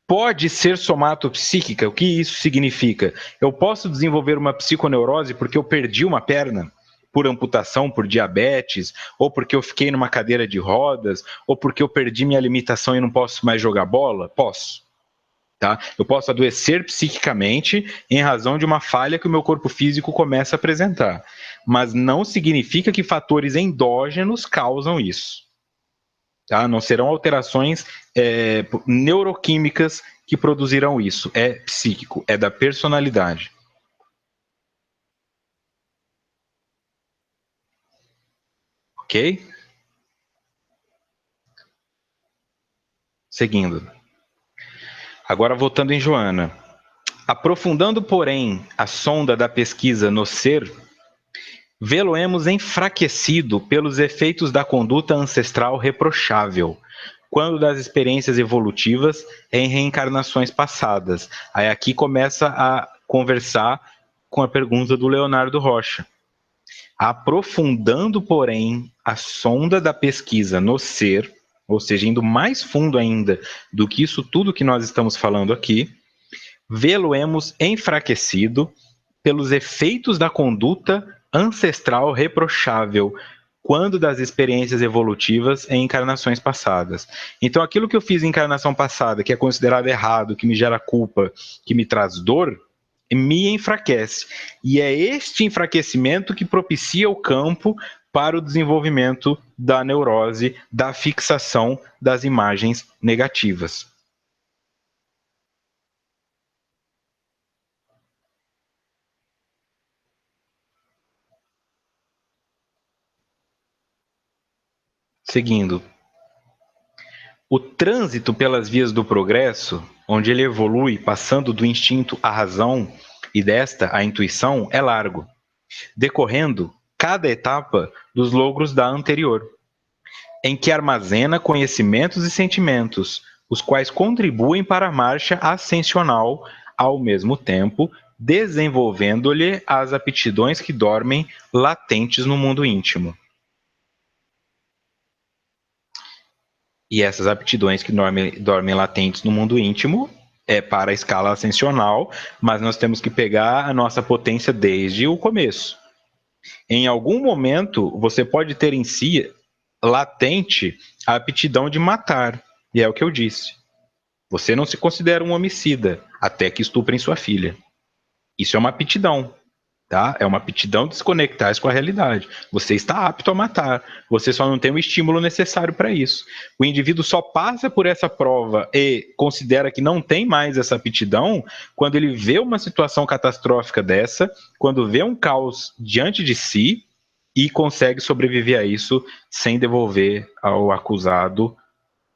Pode ser somatopsíquica. O que isso significa? Eu posso desenvolver uma psiconeurose porque eu perdi uma perna, por amputação, por diabetes, ou porque eu fiquei numa cadeira de rodas, ou porque eu perdi minha limitação e não posso mais jogar bola? Posso. Tá? Eu posso adoecer psiquicamente em razão de uma falha que o meu corpo físico começa a apresentar, mas não significa que fatores endógenos causam isso. Tá? Não serão alterações neuroquímicas que produzirão isso. É psíquico, é da personalidade. Ok? Seguindo. Agora voltando em Joana. Aprofundando, porém, a sonda da pesquisa no ser, vê-lo-emos enfraquecido pelos efeitos da conduta ancestral reprochável, quando das experiências evolutivas em reencarnações passadas. Aí aqui começa a conversar com a pergunta do Leonardo Rocha. Aprofundando, porém, a sonda da pesquisa no ser, ou seja, indo mais fundo ainda do que isso tudo que nós estamos falando aqui, vê-lo-emos enfraquecido pelos efeitos da conduta ancestral reprochável, quando das experiências evolutivas em encarnações passadas. Então, aquilo que eu fiz em encarnação passada, que é considerado errado, que me gera culpa, que me traz dor, me enfraquece. E é este enfraquecimento que propicia o campo para o desenvolvimento da neurose, da fixação das imagens negativas. Seguindo, o trânsito pelas vias do progresso, onde ele evolui passando do instinto à razão e desta à intuição, é largo, decorrendo cada etapa dos logros da anterior, em que armazena conhecimentos e sentimentos, os quais contribuem para a marcha ascensional, ao mesmo tempo desenvolvendo-lhe as aptidões que dormem latentes no mundo íntimo. E essas aptidões que dormem latentes no mundo íntimo é para a escala ascensional, mas nós temos que pegar a nossa potência desde o começo. Em algum momento, você pode ter em si latente a aptidão de matar, e é o que eu disse. Você não se considera um homicida até que estuprem sua filha. Isso é uma aptidão. Tá? É uma aptidão de se conectar com a realidade. Você está apto a matar, você só não tem o estímulo necessário para isso. O indivíduo só passa por essa prova e considera que não tem mais essa aptidão quando ele vê uma situação catastrófica dessa, quando vê um caos diante de si e consegue sobreviver a isso sem devolver ao acusado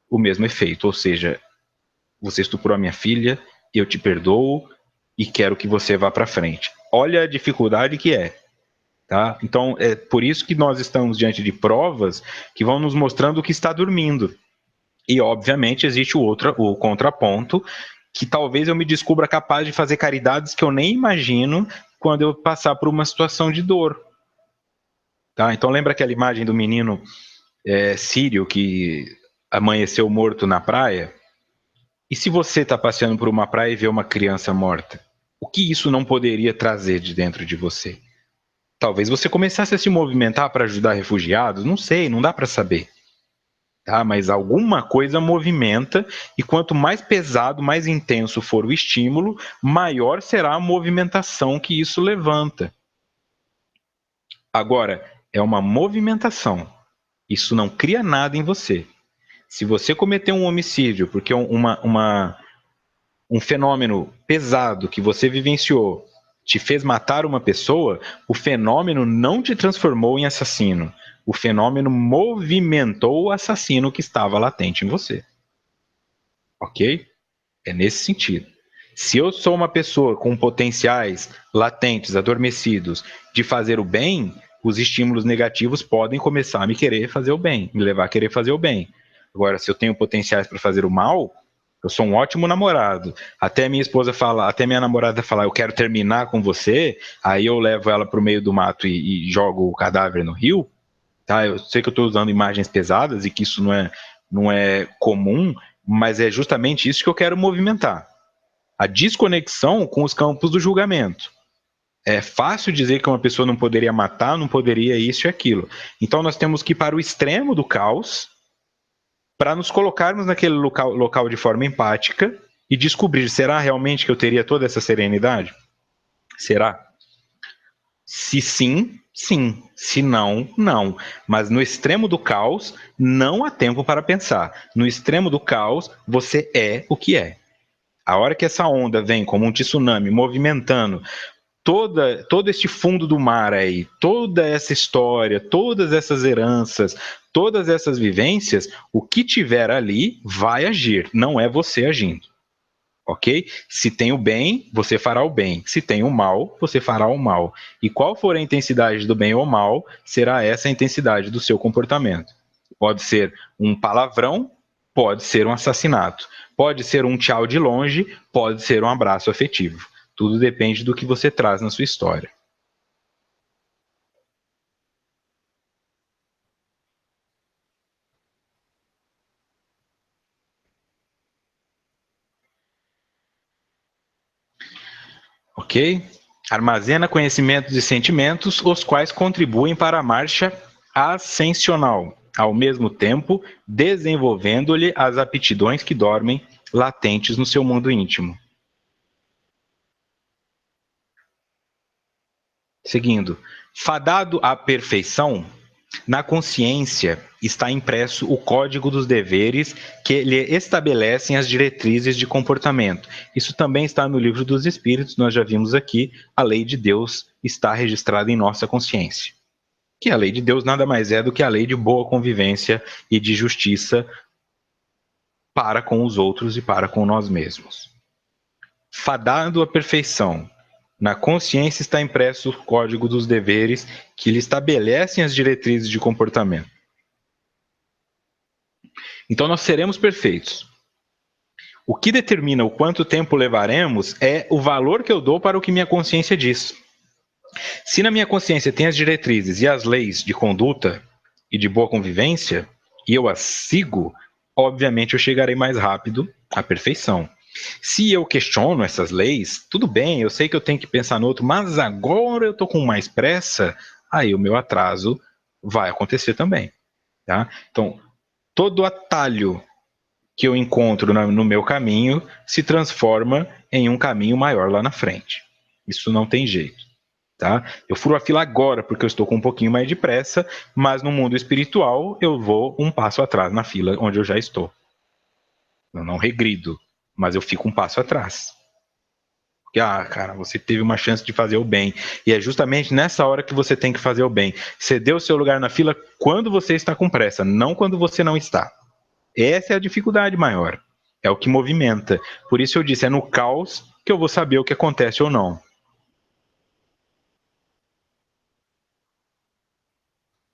o mesmo efeito. Ou seja, você estuprou a minha filha, eu te perdoo e quero que você vá para frente. Olha a dificuldade que é. Tá? Então, é por isso que nós estamos diante de provas que vão nos mostrando que está dormindo. E, obviamente, existe o contraponto, que talvez eu me descubra capaz de fazer caridades que eu nem imagino quando eu passar por uma situação de dor. Tá? Então, lembra aquela imagem do menino sírio que amanheceu morto na praia? E se você está passeando por uma praia e vê uma criança morta? O que isso não poderia trazer de dentro de você? Talvez você começasse a se movimentar para ajudar refugiados, não sei, não dá para saber. Tá? Mas alguma coisa movimenta, e quanto mais pesado, mais intenso for o estímulo, maior será a movimentação que isso levanta. Agora, é uma movimentação. Isso não cria nada em você. Se você cometer um homicídio porque um fenômeno pesado que você vivenciou te fez matar uma pessoa, o fenômeno não te transformou em assassino. O fenômeno movimentou o assassino que estava latente em você. Ok? É nesse sentido. Se eu sou uma pessoa com potenciais latentes, adormecidos, de fazer o bem, os estímulos negativos podem começar a me querer fazer o bem, me levar a querer fazer o bem. Agora, se eu tenho potenciais para fazer o mal, eu sou um ótimo namorado. Até minha esposa fala, até minha namorada falar, eu quero terminar com você, aí eu levo ela para o meio do mato e jogo o cadáver no rio. Tá? Eu sei que eu estou usando imagens pesadas e que isso não é comum, mas é justamente isso que eu quero movimentar. A desconexão com os campos do julgamento. É fácil dizer que uma pessoa não poderia matar, não poderia isso e aquilo. Então nós temos que ir para o extremo do caos para nos colocarmos naquele local de forma empática e descobrir, será realmente que eu teria toda essa serenidade? Será? Se sim, sim. Se não, não. Mas no extremo do caos, não há tempo para pensar. No extremo do caos, você é o que é. A hora que essa onda vem como um tsunami movimentando todo este fundo do mar aí, toda essa história, todas essas heranças, todas essas vivências, o que tiver ali vai agir, não é você agindo. Ok? Se tem o bem, você fará o bem. Se tem o mal, você fará o mal. E qual for a intensidade do bem ou mal, será essa a intensidade do seu comportamento. Pode ser um palavrão, pode ser um assassinato. Pode ser um tchau de longe, pode ser um abraço afetivo. Tudo depende do que você traz na sua história. Ok? Armazena conhecimentos e sentimentos, os quais contribuem para a marcha ascensional, ao mesmo tempo desenvolvendo-lhe as aptidões que dormem latentes no seu mundo íntimo. Seguindo, fadado à perfeição, na consciência está impresso o código dos deveres que lhe estabelecem as diretrizes de comportamento. Isso também está no Livro dos Espíritos, nós já vimos aqui, a lei de Deus está registrada em nossa consciência. Que a lei de Deus nada mais é do que a lei de boa convivência e de justiça para com os outros e para com nós mesmos. Fadado à perfeição, na consciência está impresso o código dos deveres que lhe estabelecem as diretrizes de comportamento. Então nós seremos perfeitos. O que determina o quanto tempo levaremos é o valor que eu dou para o que minha consciência diz. Se na minha consciência tem as diretrizes e as leis de conduta e de boa convivência, e eu as sigo, obviamente eu chegarei mais rápido à perfeição. Se eu questiono essas leis, tudo bem, eu sei que eu tenho que pensar no outro, mas agora eu estou com mais pressa, aí o meu atraso vai acontecer também. Tá? Então, todo atalho que eu encontro no meu caminho se transforma em um caminho maior lá na frente. Isso não tem jeito. Tá? Eu furo a fila agora porque eu estou com um pouquinho mais de pressa, mas no mundo espiritual eu vou um passo atrás na fila onde eu já estou. Eu não regrido, mas eu fico um passo atrás. Porque, cara, você teve uma chance de fazer o bem. E é justamente nessa hora que você tem que fazer o bem. Ceder o seu lugar na fila quando você está com pressa, não quando você não está. Essa é a dificuldade maior. É o que movimenta. Por isso eu disse, é no caos que eu vou saber o que acontece ou não.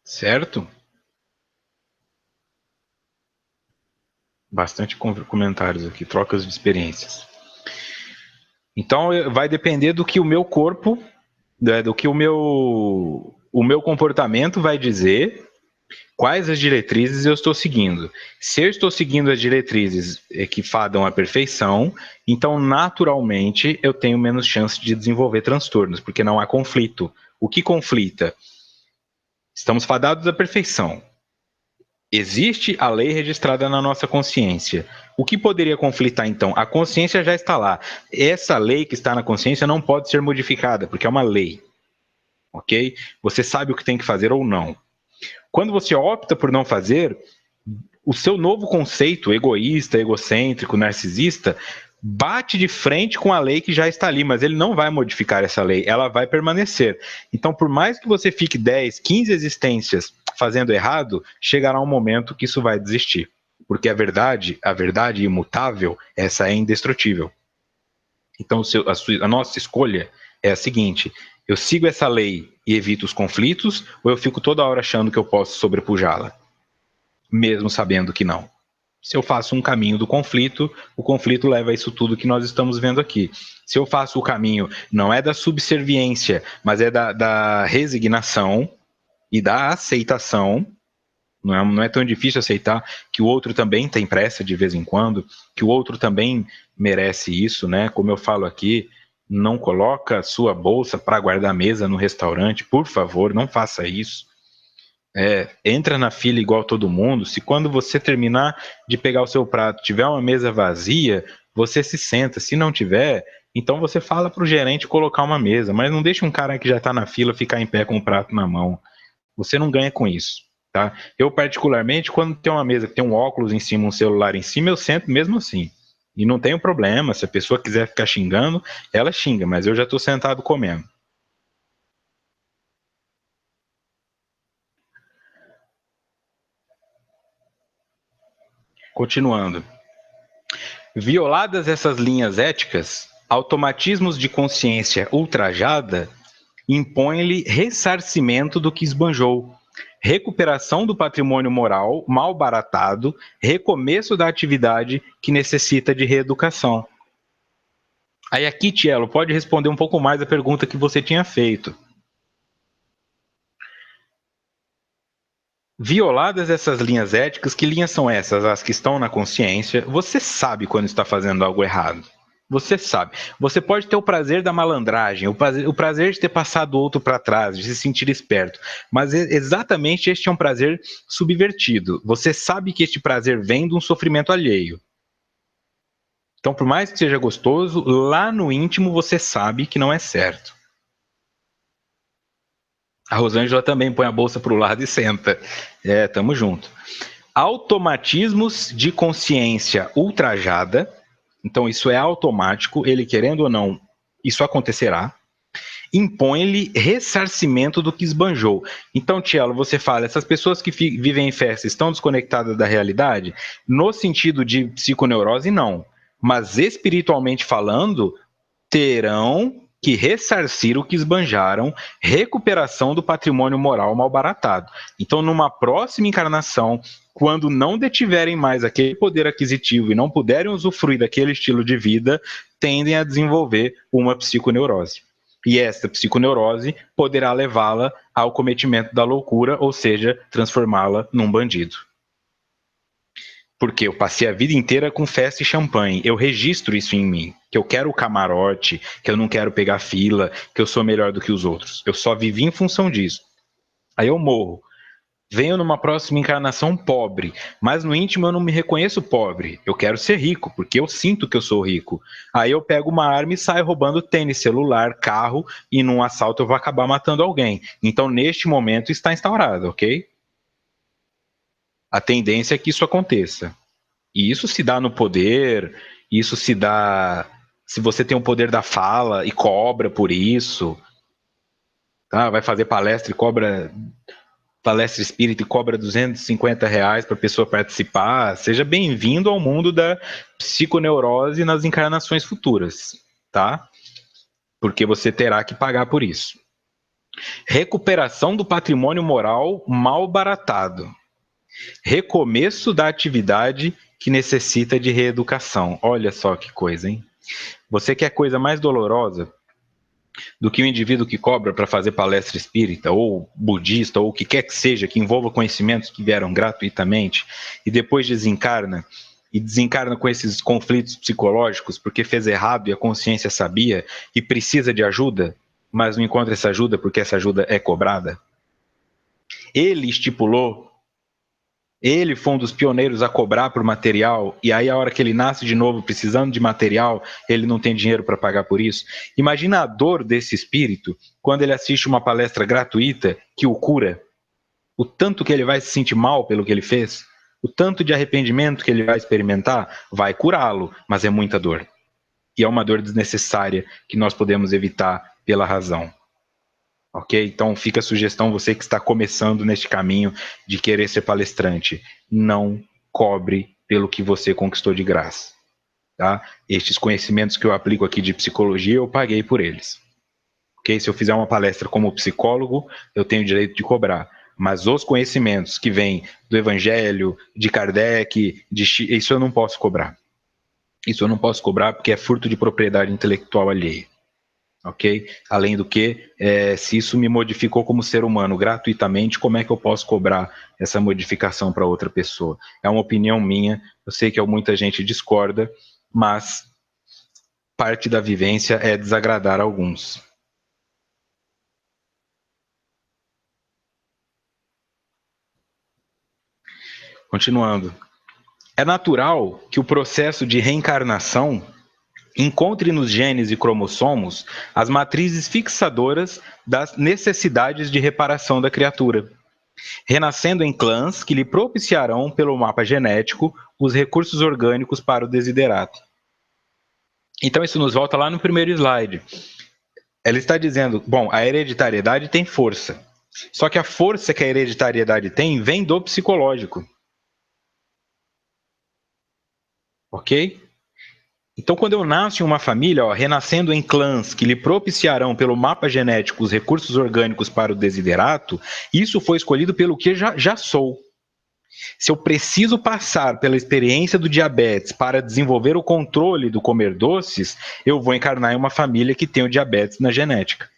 Certo? Bastante comentários aqui, trocas de experiências. Então vai depender do que o meu corpo, do que o meu comportamento vai dizer, quais as diretrizes eu estou seguindo. Se eu estou seguindo as diretrizes que fadam à perfeição, então naturalmente eu tenho menos chance de desenvolver transtornos, porque não há conflito. O que conflita? Estamos fadados à perfeição. Existe a lei registrada na nossa consciência. O que poderia conflitar então? A consciência já está lá. Essa lei que está na consciência não pode ser modificada, porque é uma lei. Ok? Você sabe o que tem que fazer ou não. Quando você opta por não fazer, o seu novo conceito egoísta, egocêntrico, narcisista, bate de frente com a lei que já está ali, mas ele não vai modificar essa lei, ela vai permanecer. Então, por mais que você fique 10, 15 existências fazendo errado, chegará um momento que isso vai desistir. Porque a verdade imutável, essa é indestrutível. Então, a nossa escolha é a seguinte: eu sigo essa lei e evito os conflitos, ou eu fico toda hora achando que eu posso sobrepujá-la, mesmo sabendo que não? Se eu faço um caminho do conflito, o conflito leva a isso tudo que nós estamos vendo aqui. Se eu faço o caminho, não é da subserviência, mas é da resignação e da aceitação, não é tão difícil aceitar que o outro também tem pressa de vez em quando, que o outro também merece isso, né? Como eu falo aqui, não coloca a sua bolsa para guardar a mesa no restaurante, por favor, não faça isso. Entra na fila igual todo mundo. Se quando você terminar de pegar o seu prato tiver uma mesa vazia, você se senta. Se não tiver, então você fala para o gerente colocar uma mesa, mas não deixe um cara que já está na fila ficar em pé com o prato na mão. Você não ganha com isso. Tá? Eu, particularmente, quando tem uma mesa que tem um óculos em cima, um celular em cima, eu sento mesmo assim. E não tem problema, se a pessoa quiser ficar xingando, ela xinga, mas eu já estou sentado comendo. Continuando. Violadas essas linhas éticas, automatismos de consciência ultrajada impõem-lhe ressarcimento do que esbanjou, recuperação do patrimônio moral mal baratado, recomeço da atividade que necessita de reeducação. Aí aqui, Tielo, pode responder um pouco mais a pergunta que você tinha feito. Violadas essas linhas éticas, que linhas são essas? As que estão na consciência. Você sabe quando está fazendo algo errado. Você sabe. Você pode ter o prazer da malandragem, o prazer de ter passado o outro para trás, de se sentir esperto. Mas exatamente este é um prazer subvertido. Você sabe que este prazer vem de um sofrimento alheio. Então, por mais que seja gostoso, lá no íntimo você sabe que não é certo. A Rosângela também põe a bolsa para o lado e senta. Tamo junto. Automatismos de consciência ultrajada. Então, isso é automático, ele querendo ou não, isso acontecerá. Impõe-lhe ressarcimento do que esbanjou. Então, Tielo, você fala, essas pessoas que vivem em festa estão desconectadas da realidade? No sentido de psiconeurose, não. Mas espiritualmente falando, terão que ressarcir o que esbanjaram, recuperação do patrimônio moral malbaratado. Então, numa próxima encarnação, quando não detiverem mais aquele poder aquisitivo e não puderem usufruir daquele estilo de vida, tendem a desenvolver uma psiconeurose. E esta psiconeurose poderá levá-la ao cometimento da loucura, ou seja, transformá-la num bandido. Porque eu passei a vida inteira com festa e champanhe. Eu registro isso em mim. Que eu quero o camarote, que eu não quero pegar fila, que eu sou melhor do que os outros. Eu só vivi em função disso. Aí eu morro. Venho numa próxima encarnação pobre, mas no íntimo eu não me reconheço pobre. Eu quero ser rico, porque eu sinto que eu sou rico. Aí eu pego uma arma e saio roubando tênis, celular, carro, e num assalto eu vou acabar matando alguém. Então, neste momento, está instaurado, ok? A tendência é que isso aconteça. E isso se dá no poder, isso se dá se você tem o poder da fala e cobra por isso, tá? Vai fazer palestra e cobra palestra espírita e cobra R$ 250 para a pessoa participar. Seja bem-vindo ao mundo da psiconeurose nas encarnações futuras, tá? Porque você terá que pagar por isso. Recuperação do patrimônio moral mal baratado. Recomeço da atividade que necessita de reeducação. Olha só que coisa, hein? Você quer coisa mais dolorosa do que o indivíduo que cobra para fazer palestra espírita, ou budista, ou o que quer que seja, que envolva conhecimentos que vieram gratuitamente, e depois desencarna, e desencarna com esses conflitos psicológicos porque fez errado e a consciência sabia, e precisa de ajuda, mas não encontra essa ajuda porque essa ajuda é cobrada? Ele estipulou, ele foi um dos pioneiros a cobrar por material, e aí a hora que ele nasce de novo precisando de material, ele não tem dinheiro para pagar por isso. Imagina a dor desse espírito quando ele assiste uma palestra gratuita que o cura. O tanto que ele vai se sentir mal pelo que ele fez, o tanto de arrependimento que ele vai experimentar, vai curá-lo, mas é muita dor. E é uma dor desnecessária que nós podemos evitar pela razão. Ok? Então fica a sugestão, você que está começando neste caminho de querer ser palestrante, não cobre pelo que você conquistou de graça. Tá? Estes conhecimentos que eu aplico aqui de psicologia, eu paguei por eles. Ok? Se eu fizer uma palestra como psicólogo, eu tenho o direito de cobrar. Mas os conhecimentos que vêm do Evangelho, de Kardec, isso eu não posso cobrar. Isso eu não posso cobrar porque é furto de propriedade intelectual alheia. Ok? Além do que, se isso me modificou como ser humano gratuitamente, como é que eu posso cobrar essa modificação para outra pessoa? É uma opinião minha, eu sei que muita gente discorda, mas parte da vivência é desagradar alguns. Continuando. É natural que o processo de reencarnação encontre nos genes e cromossomos as matrizes fixadoras das necessidades de reparação da criatura, renascendo em clãs que lhe propiciarão, pelo mapa genético, os recursos orgânicos para o desiderato. Então isso nos volta lá no primeiro slide. Ela está dizendo, bom, a hereditariedade tem força, só que a força que a hereditariedade tem vem do psicológico. Ok? Então, quando eu nasço em uma família, renascendo em clãs que lhe propiciarão pelo mapa genético os recursos orgânicos para o desiderato, isso foi escolhido pelo que já sou. Se eu preciso passar pela experiência do diabetes para desenvolver o controle do comer doces, eu vou encarnar em uma família que tem o diabetes na genética.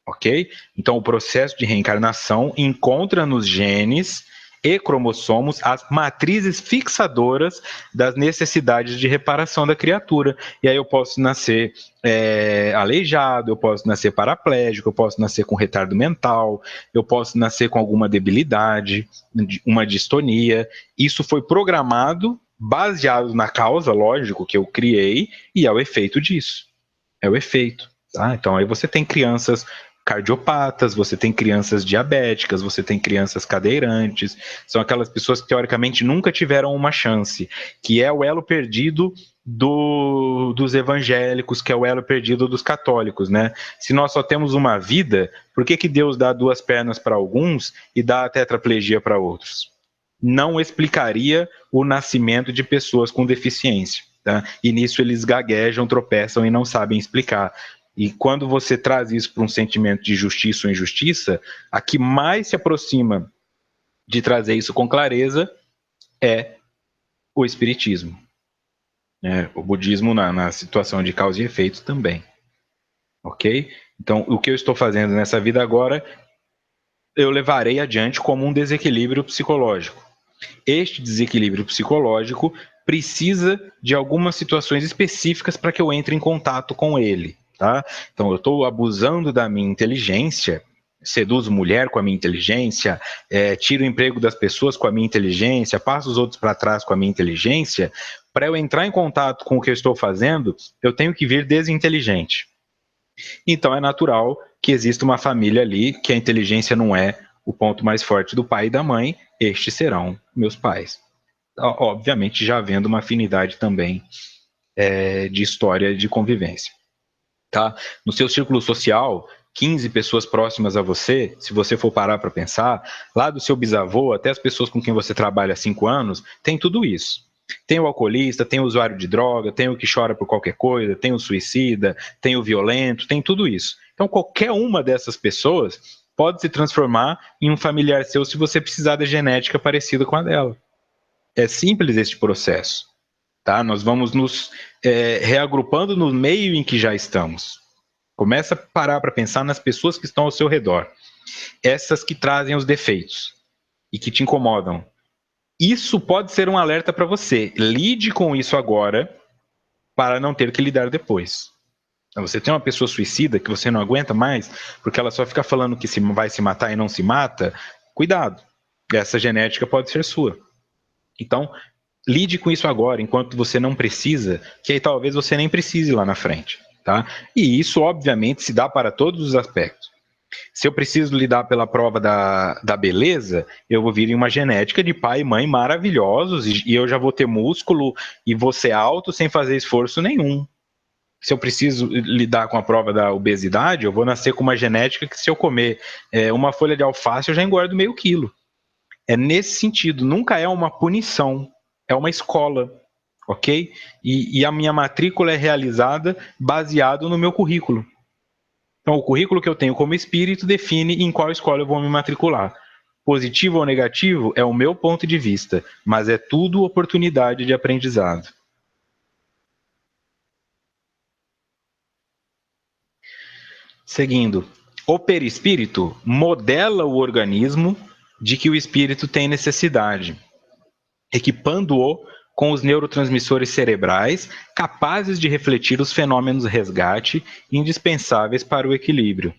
Ok? Então, o processo de reencarnação encontra nos genes e cromossomos as matrizes fixadoras das necessidades de reparação da criatura. E aí eu posso nascer aleijado, eu posso nascer paraplégico, eu posso nascer com retardo mental, eu posso nascer com alguma debilidade, uma distonia. Isso foi programado, baseado na causa, lógico, que eu criei, e é o efeito disso. É o efeito. Tá? Então aí você tem crianças cardiopatas, você tem crianças diabéticas, você tem crianças cadeirantes, são aquelas pessoas que teoricamente nunca tiveram uma chance, que é o elo perdido dos evangélicos, que é o elo perdido dos católicos, né? Se nós só temos uma vida, por que Deus dá 2 pernas para alguns e dá a tetraplegia para outros? Não explicaria o nascimento de pessoas com deficiência. Tá? E nisso eles gaguejam, tropeçam e não sabem explicar. E quando você traz isso para um sentimento de justiça ou injustiça, a que mais se aproxima de trazer isso com clareza é o espiritismo. O budismo na situação de causa e efeito também. Ok? Então, o que eu estou fazendo nessa vida agora, eu levarei adiante como um desequilíbrio psicológico. Este desequilíbrio psicológico precisa de algumas situações específicas para que eu entre em contato com ele. Tá? Então, eu estou abusando da minha inteligência, seduzo mulher com a minha inteligência, tiro o emprego das pessoas com a minha inteligência, passo os outros para trás com a minha inteligência. Para eu entrar em contato com o que eu estou fazendo, eu tenho que vir desinteligente. Então, é natural que exista uma família ali que a inteligência não é o ponto mais forte do pai e da mãe, estes serão meus pais. Obviamente, já havendo uma afinidade também de história de convivência. Tá? No seu círculo social, 15 pessoas próximas a você, se você for parar para pensar, lá do seu bisavô até as pessoas com quem você trabalha há 5 anos, tem tudo isso. Tem o alcoolista, tem o usuário de droga, tem o que chora por qualquer coisa, tem o suicida, tem o violento, tem tudo isso. Então, qualquer uma dessas pessoas pode se transformar em um familiar seu se você precisar da genética parecida com a dela. É simples este processo. Tá? Nós vamos nos reagrupando no meio em que já estamos. Começa a parar para pensar nas pessoas que estão ao seu redor. Essas que trazem os defeitos e que te incomodam. Isso pode ser um alerta para você. Lide com isso agora para não ter que lidar depois. Então, você tem uma pessoa suicida que você não aguenta mais porque ela só fica falando que vai se matar e não se mata. Cuidado. Essa genética pode ser sua. Então, lide com isso agora, enquanto você não precisa, que aí talvez você nem precise lá na frente. Tá? E isso, obviamente, se dá para todos os aspectos. Se eu preciso lidar pela prova da beleza, eu vou vir em uma genética de pai e mãe maravilhosos e eu já vou ter músculo e vou ser alto sem fazer esforço nenhum. Se eu preciso lidar com a prova da obesidade, eu vou nascer com uma genética que se eu comer uma folha de alface, eu já engordo meio quilo. É nesse sentido, nunca é uma punição, é uma escola, ok? E a minha matrícula é realizada baseado no meu currículo. Então, o currículo que eu tenho como espírito define em qual escola eu vou me matricular. Positivo ou negativo é o meu ponto de vista, mas é tudo oportunidade de aprendizado. Seguindo, o perispírito modela o organismo de que o espírito tem necessidade, equipando-o com os neurotransmissores cerebrais capazes de refletir os fenômenos resgate indispensáveis para o equilíbrio.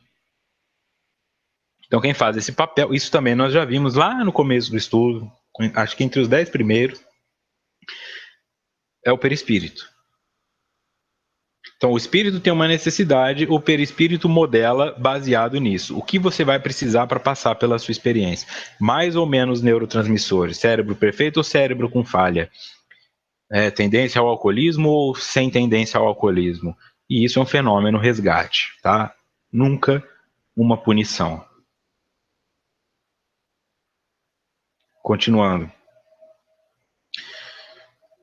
Então, quem faz esse papel, isso também nós já vimos lá no começo do estudo, acho que entre os 10 primeiros, é o perispírito. Então, o espírito tem uma necessidade, o perispírito modela baseado nisso. O que você vai precisar para passar pela sua experiência? Mais ou menos neurotransmissores, cérebro perfeito ou cérebro com falha? Tendência ao alcoolismo ou sem tendência ao alcoolismo? E isso é um fenômeno resgate, tá? Nunca uma punição. Continuando.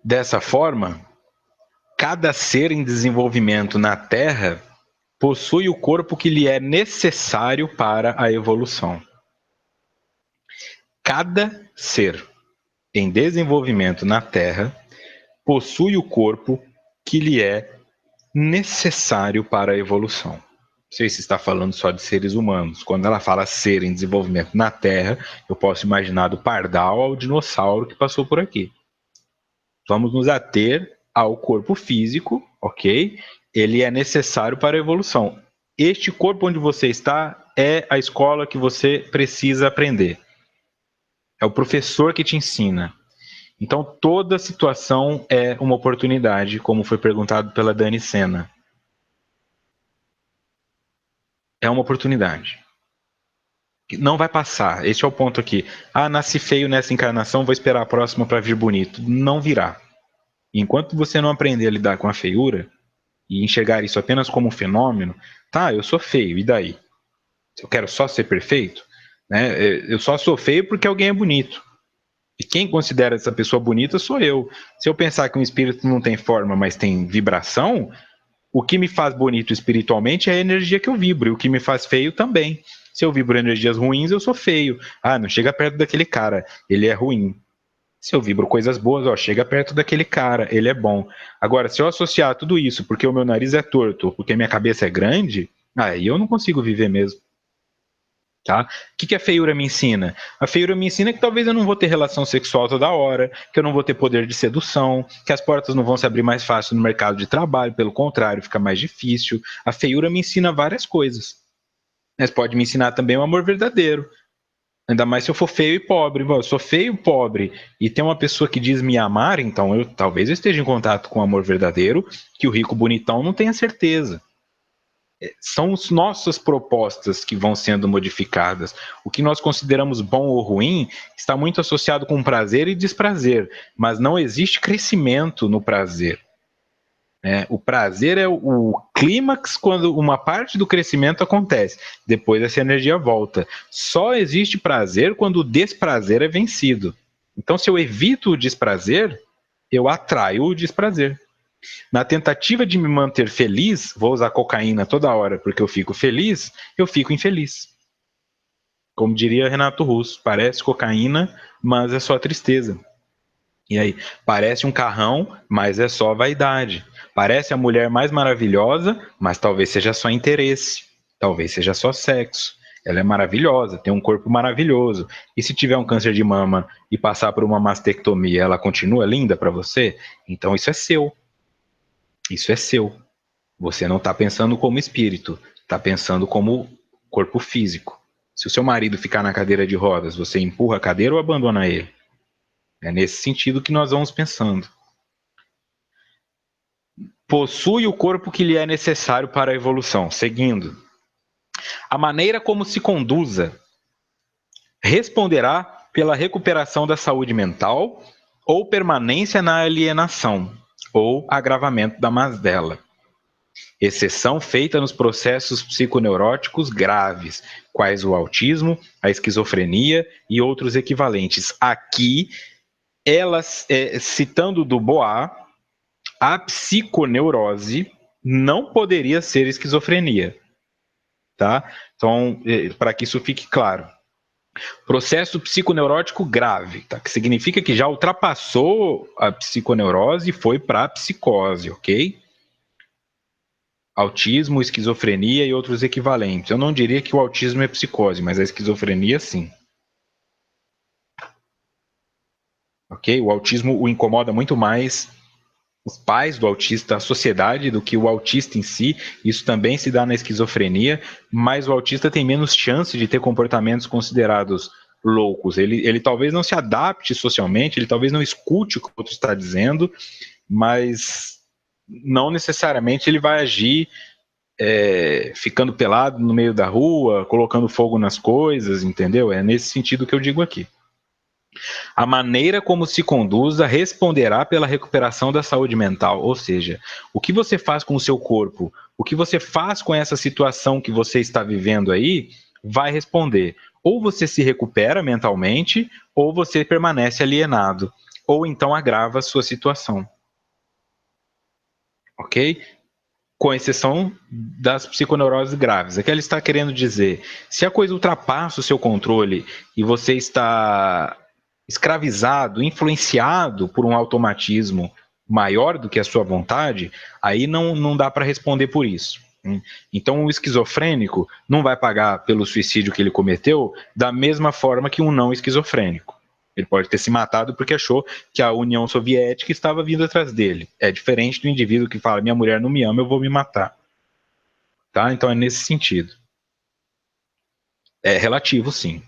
Dessa forma, cada ser em desenvolvimento na Terra possui o corpo que lhe é necessário para a evolução. Cada ser em desenvolvimento na Terra possui o corpo que lhe é necessário para a evolução. sei se está falando só de seres humanos. Quando ela fala ser em desenvolvimento na Terra, eu posso imaginar do pardal ao dinossauro que passou por aqui. Vamos nos ater ao corpo físico, ok? Ele é necessário para a evolução. Este corpo onde você está é a escola que você precisa aprender. É o professor que te ensina. Então, toda situação é uma oportunidade, como foi perguntado pela Dani Sena. É uma oportunidade. Não vai passar. Este é o ponto aqui. Ah, nasci feio nessa encarnação, vou esperar a próxima para vir bonito. Não virá. Enquanto você não aprender a lidar com a feiura e enxergar isso apenas como um fenômeno, tá, eu sou feio, e daí? Eu quero só ser perfeito? Né? Eu só sou feio porque alguém é bonito. E quem considera essa pessoa bonita sou eu. Se eu pensar que um espírito não tem forma, mas tem vibração, o que me faz bonito espiritualmente é a energia que eu vibro, e o que me faz feio também. Se eu vibro energias ruins, eu sou feio. Ah, não chega perto daquele cara, ele é ruim. Se eu vibro coisas boas, ó, chega perto daquele cara, ele é bom. Agora, se eu associar tudo isso porque o meu nariz é torto, porque minha cabeça é grande, aí eu não consigo viver mesmo. Tá? O que a feiura me ensina? A feiura me ensina que talvez eu não vou ter relação sexual toda hora, que eu não vou ter poder de sedução, que as portas não vão se abrir mais fácil no mercado de trabalho, pelo contrário, fica mais difícil. A feiura me ensina várias coisas. Mas pode me ensinar também o amor verdadeiro. Ainda mais se eu for feio e pobre. Eu sou feio e pobre e tem uma pessoa que diz me amar, então talvez eu esteja em contato com o amor verdadeiro, que o rico bonitão não tenha certeza. São as nossas propostas que vão sendo modificadas. O que nós consideramos bom ou ruim está muito associado com prazer e desprazer, mas não existe crescimento no prazer. O prazer é o clímax quando uma parte do crescimento acontece, depois essa energia volta. Só existe prazer quando o desprazer é vencido. Então, se eu evito o desprazer, eu atraio o desprazer. Na tentativa de me manter feliz, vou usar cocaína toda hora porque eu fico feliz, eu fico infeliz. Como diria Renato Russo, parece cocaína, mas é só tristeza. E aí, parece um carrão, mas é só vaidade. Parece a mulher mais maravilhosa, mas talvez seja só interesse. Talvez seja só sexo. Ela é maravilhosa, tem um corpo maravilhoso. E se tiver um câncer de mama e passar por uma mastectomia, ela continua linda para você? Então isso é seu. Isso é seu. Você não está pensando como espírito, está pensando como corpo físico. Se o seu marido ficar na cadeira de rodas, você empurra a cadeira ou abandona ele? É nesse sentido que nós vamos pensando. Possui o corpo que lhe é necessário para a evolução. Seguindo. A maneira como se conduza responderá pela recuperação da saúde mental ou permanência na alienação ou agravamento da mazela. Exceção feita nos processos psiconeuróticos graves, quais o autismo, a esquizofrenia e outros equivalentes. Aqui, elas, citando do Bois, a psiconeurose não poderia ser esquizofrenia, tá? Então, para que isso fique claro. Processo psiconeurótico grave, tá? Que significa que já ultrapassou a psiconeurose e foi para a psicose, ok? Autismo, esquizofrenia e outros equivalentes. Eu não diria que o autismo é psicose, mas a esquizofrenia sim. Ok? O autismo o incomoda muito mais os pais do autista, a sociedade, do que o autista em si. Isso também se dá na esquizofrenia, mas o autista tem menos chance de ter comportamentos considerados loucos. Ele talvez não se adapte socialmente, ele talvez não escute o que o outro está dizendo, mas não necessariamente ele vai agir ficando pelado no meio da rua, colocando fogo nas coisas, entendeu? É nesse sentido que eu digo aqui. A maneira como se conduza responderá pela recuperação da saúde mental, ou seja, o que você faz com o seu corpo, o que você faz com essa situação que você está vivendo aí, vai responder. Ou você se recupera mentalmente, ou você permanece alienado, ou então agrava a sua situação. Ok? Com exceção das psiconeuroses graves. É que ela está querendo dizer, se a coisa ultrapassa o seu controle e você está escravizado, influenciado por um automatismo maior do que a sua vontade, aí não dá para responder por isso. Então, o esquizofrênico não vai pagar pelo suicídio que ele cometeu da mesma forma que um não esquizofrênico. Ele pode ter se matado porque achou que a União Soviética estava vindo atrás dele. É diferente do indivíduo que fala, minha mulher não me ama, eu vou me matar. Tá? Então, é nesse sentido. É relativo, sim.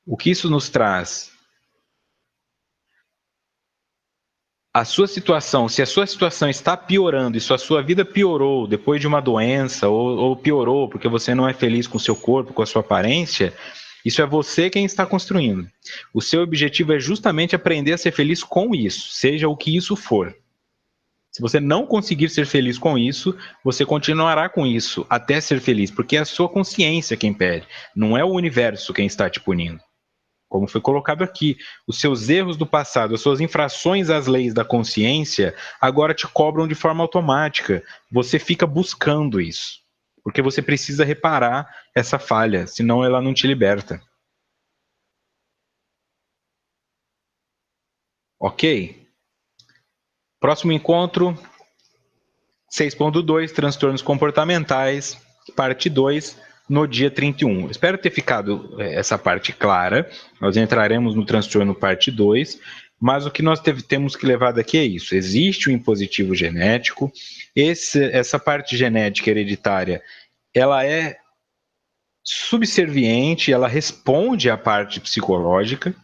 O que isso nos traz? A sua situação, se a sua situação está piorando e se a sua vida piorou depois de uma doença ou piorou porque você não é feliz com o seu corpo, com a sua aparência, isso é você quem está construindo. O seu objetivo é justamente aprender a ser feliz com isso, seja o que isso for. Se você não conseguir ser feliz com isso, você continuará com isso até ser feliz, porque é a sua consciência quem pede, não é o universo quem está te punindo. Como foi colocado aqui, os seus erros do passado, as suas infrações às leis da consciência, agora te cobram de forma automática. Você fica buscando isso, porque você precisa reparar essa falha, senão ela não te liberta. Ok? Próximo encontro, 6.2, transtornos comportamentais, parte 2, no dia 31. Espero ter ficado essa parte clara. Nós entraremos no transtorno parte 2, mas o que nós temos que levar daqui é isso. Existe o impositivo genético, essa parte genética hereditária, ela é subserviente, ela responde à parte psicológica,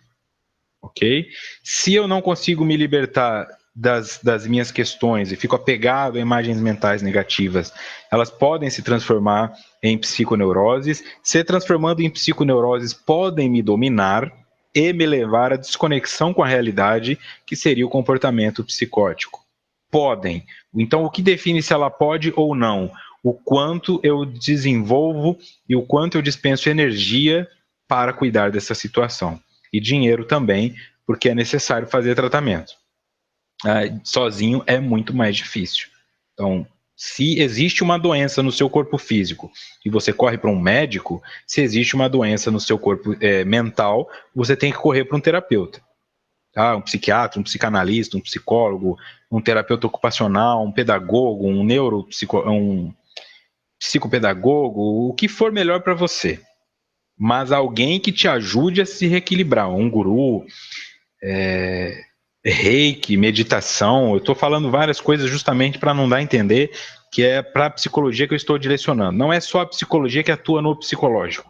ok? Se eu não consigo me libertar das minhas questões e fico apegado a imagens mentais negativas, elas podem se transformar em psiconeuroses. Se transformando em psiconeuroses, podem me dominar e me levar à desconexão com a realidade, que seria o comportamento psicótico. Podem. Então, o que define se ela pode ou não? O quanto eu desenvolvo e o quanto eu dispenso energia para cuidar dessa situação. E dinheiro também, porque é necessário fazer tratamento. Sozinho é muito mais difícil. Então, se existe uma doença no seu corpo físico e você corre para um médico, se existe uma doença no seu corpo mental, você tem que correr para um terapeuta. Tá? Um psiquiatra, um psicanalista, um psicólogo, um terapeuta ocupacional, um pedagogo, um psicopedagogo, o que for melhor para você. Mas alguém que te ajude a se reequilibrar, um guru, reiki, meditação. Eu estou falando várias coisas justamente para não dar a entender que é para a psicologia que eu estou direcionando. Não é só a psicologia que atua no psicológico.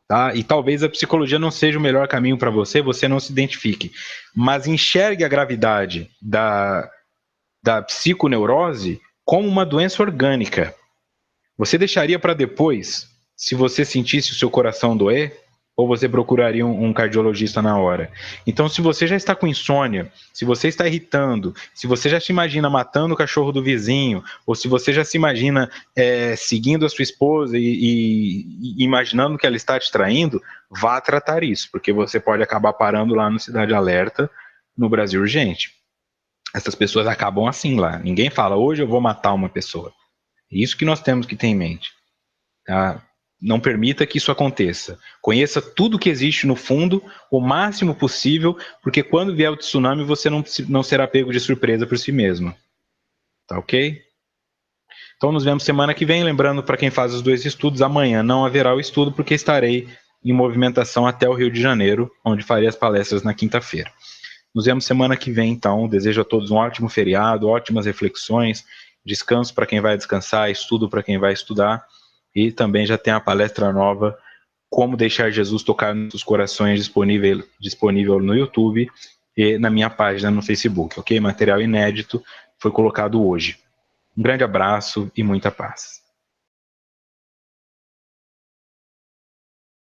Tá? E talvez a psicologia não seja o melhor caminho para você, você não se identifique. Mas enxergue a gravidade da psiconeurose como uma doença orgânica. Você deixaria para depois, se você sentisse o seu coração doer, ou você procuraria um cardiologista na hora? Então, se você já está com insônia, se você está irritando, se você já se imagina matando o cachorro do vizinho, ou se você já se imagina seguindo a sua esposa e imaginando que ela está te traindo, vá tratar isso, porque você pode acabar parando lá no Cidade Alerta, no Brasil Urgente. Essas pessoas acabam assim lá. Ninguém fala, hoje eu vou matar uma pessoa. Isso que nós temos que ter em mente. Tá? Não permita que isso aconteça. Conheça tudo que existe no fundo, o máximo possível, porque quando vier o tsunami, você não será pego de surpresa por si mesmo. Tá ok? Então nos vemos semana que vem. Lembrando, para quem faz os 2 estudos, amanhã não haverá o estudo, porque estarei em movimentação até o Rio de Janeiro, onde farei as palestras na quinta-feira. Nos vemos semana que vem, então. Desejo a todos um ótimo feriado, ótimas reflexões, descanso para quem vai descansar, estudo para quem vai estudar. E também já tem a palestra nova, Como Deixar Jesus Tocar nos Corações, disponível no YouTube e na minha página no Facebook, ok? Material inédito foi colocado hoje. Um grande abraço e muita paz.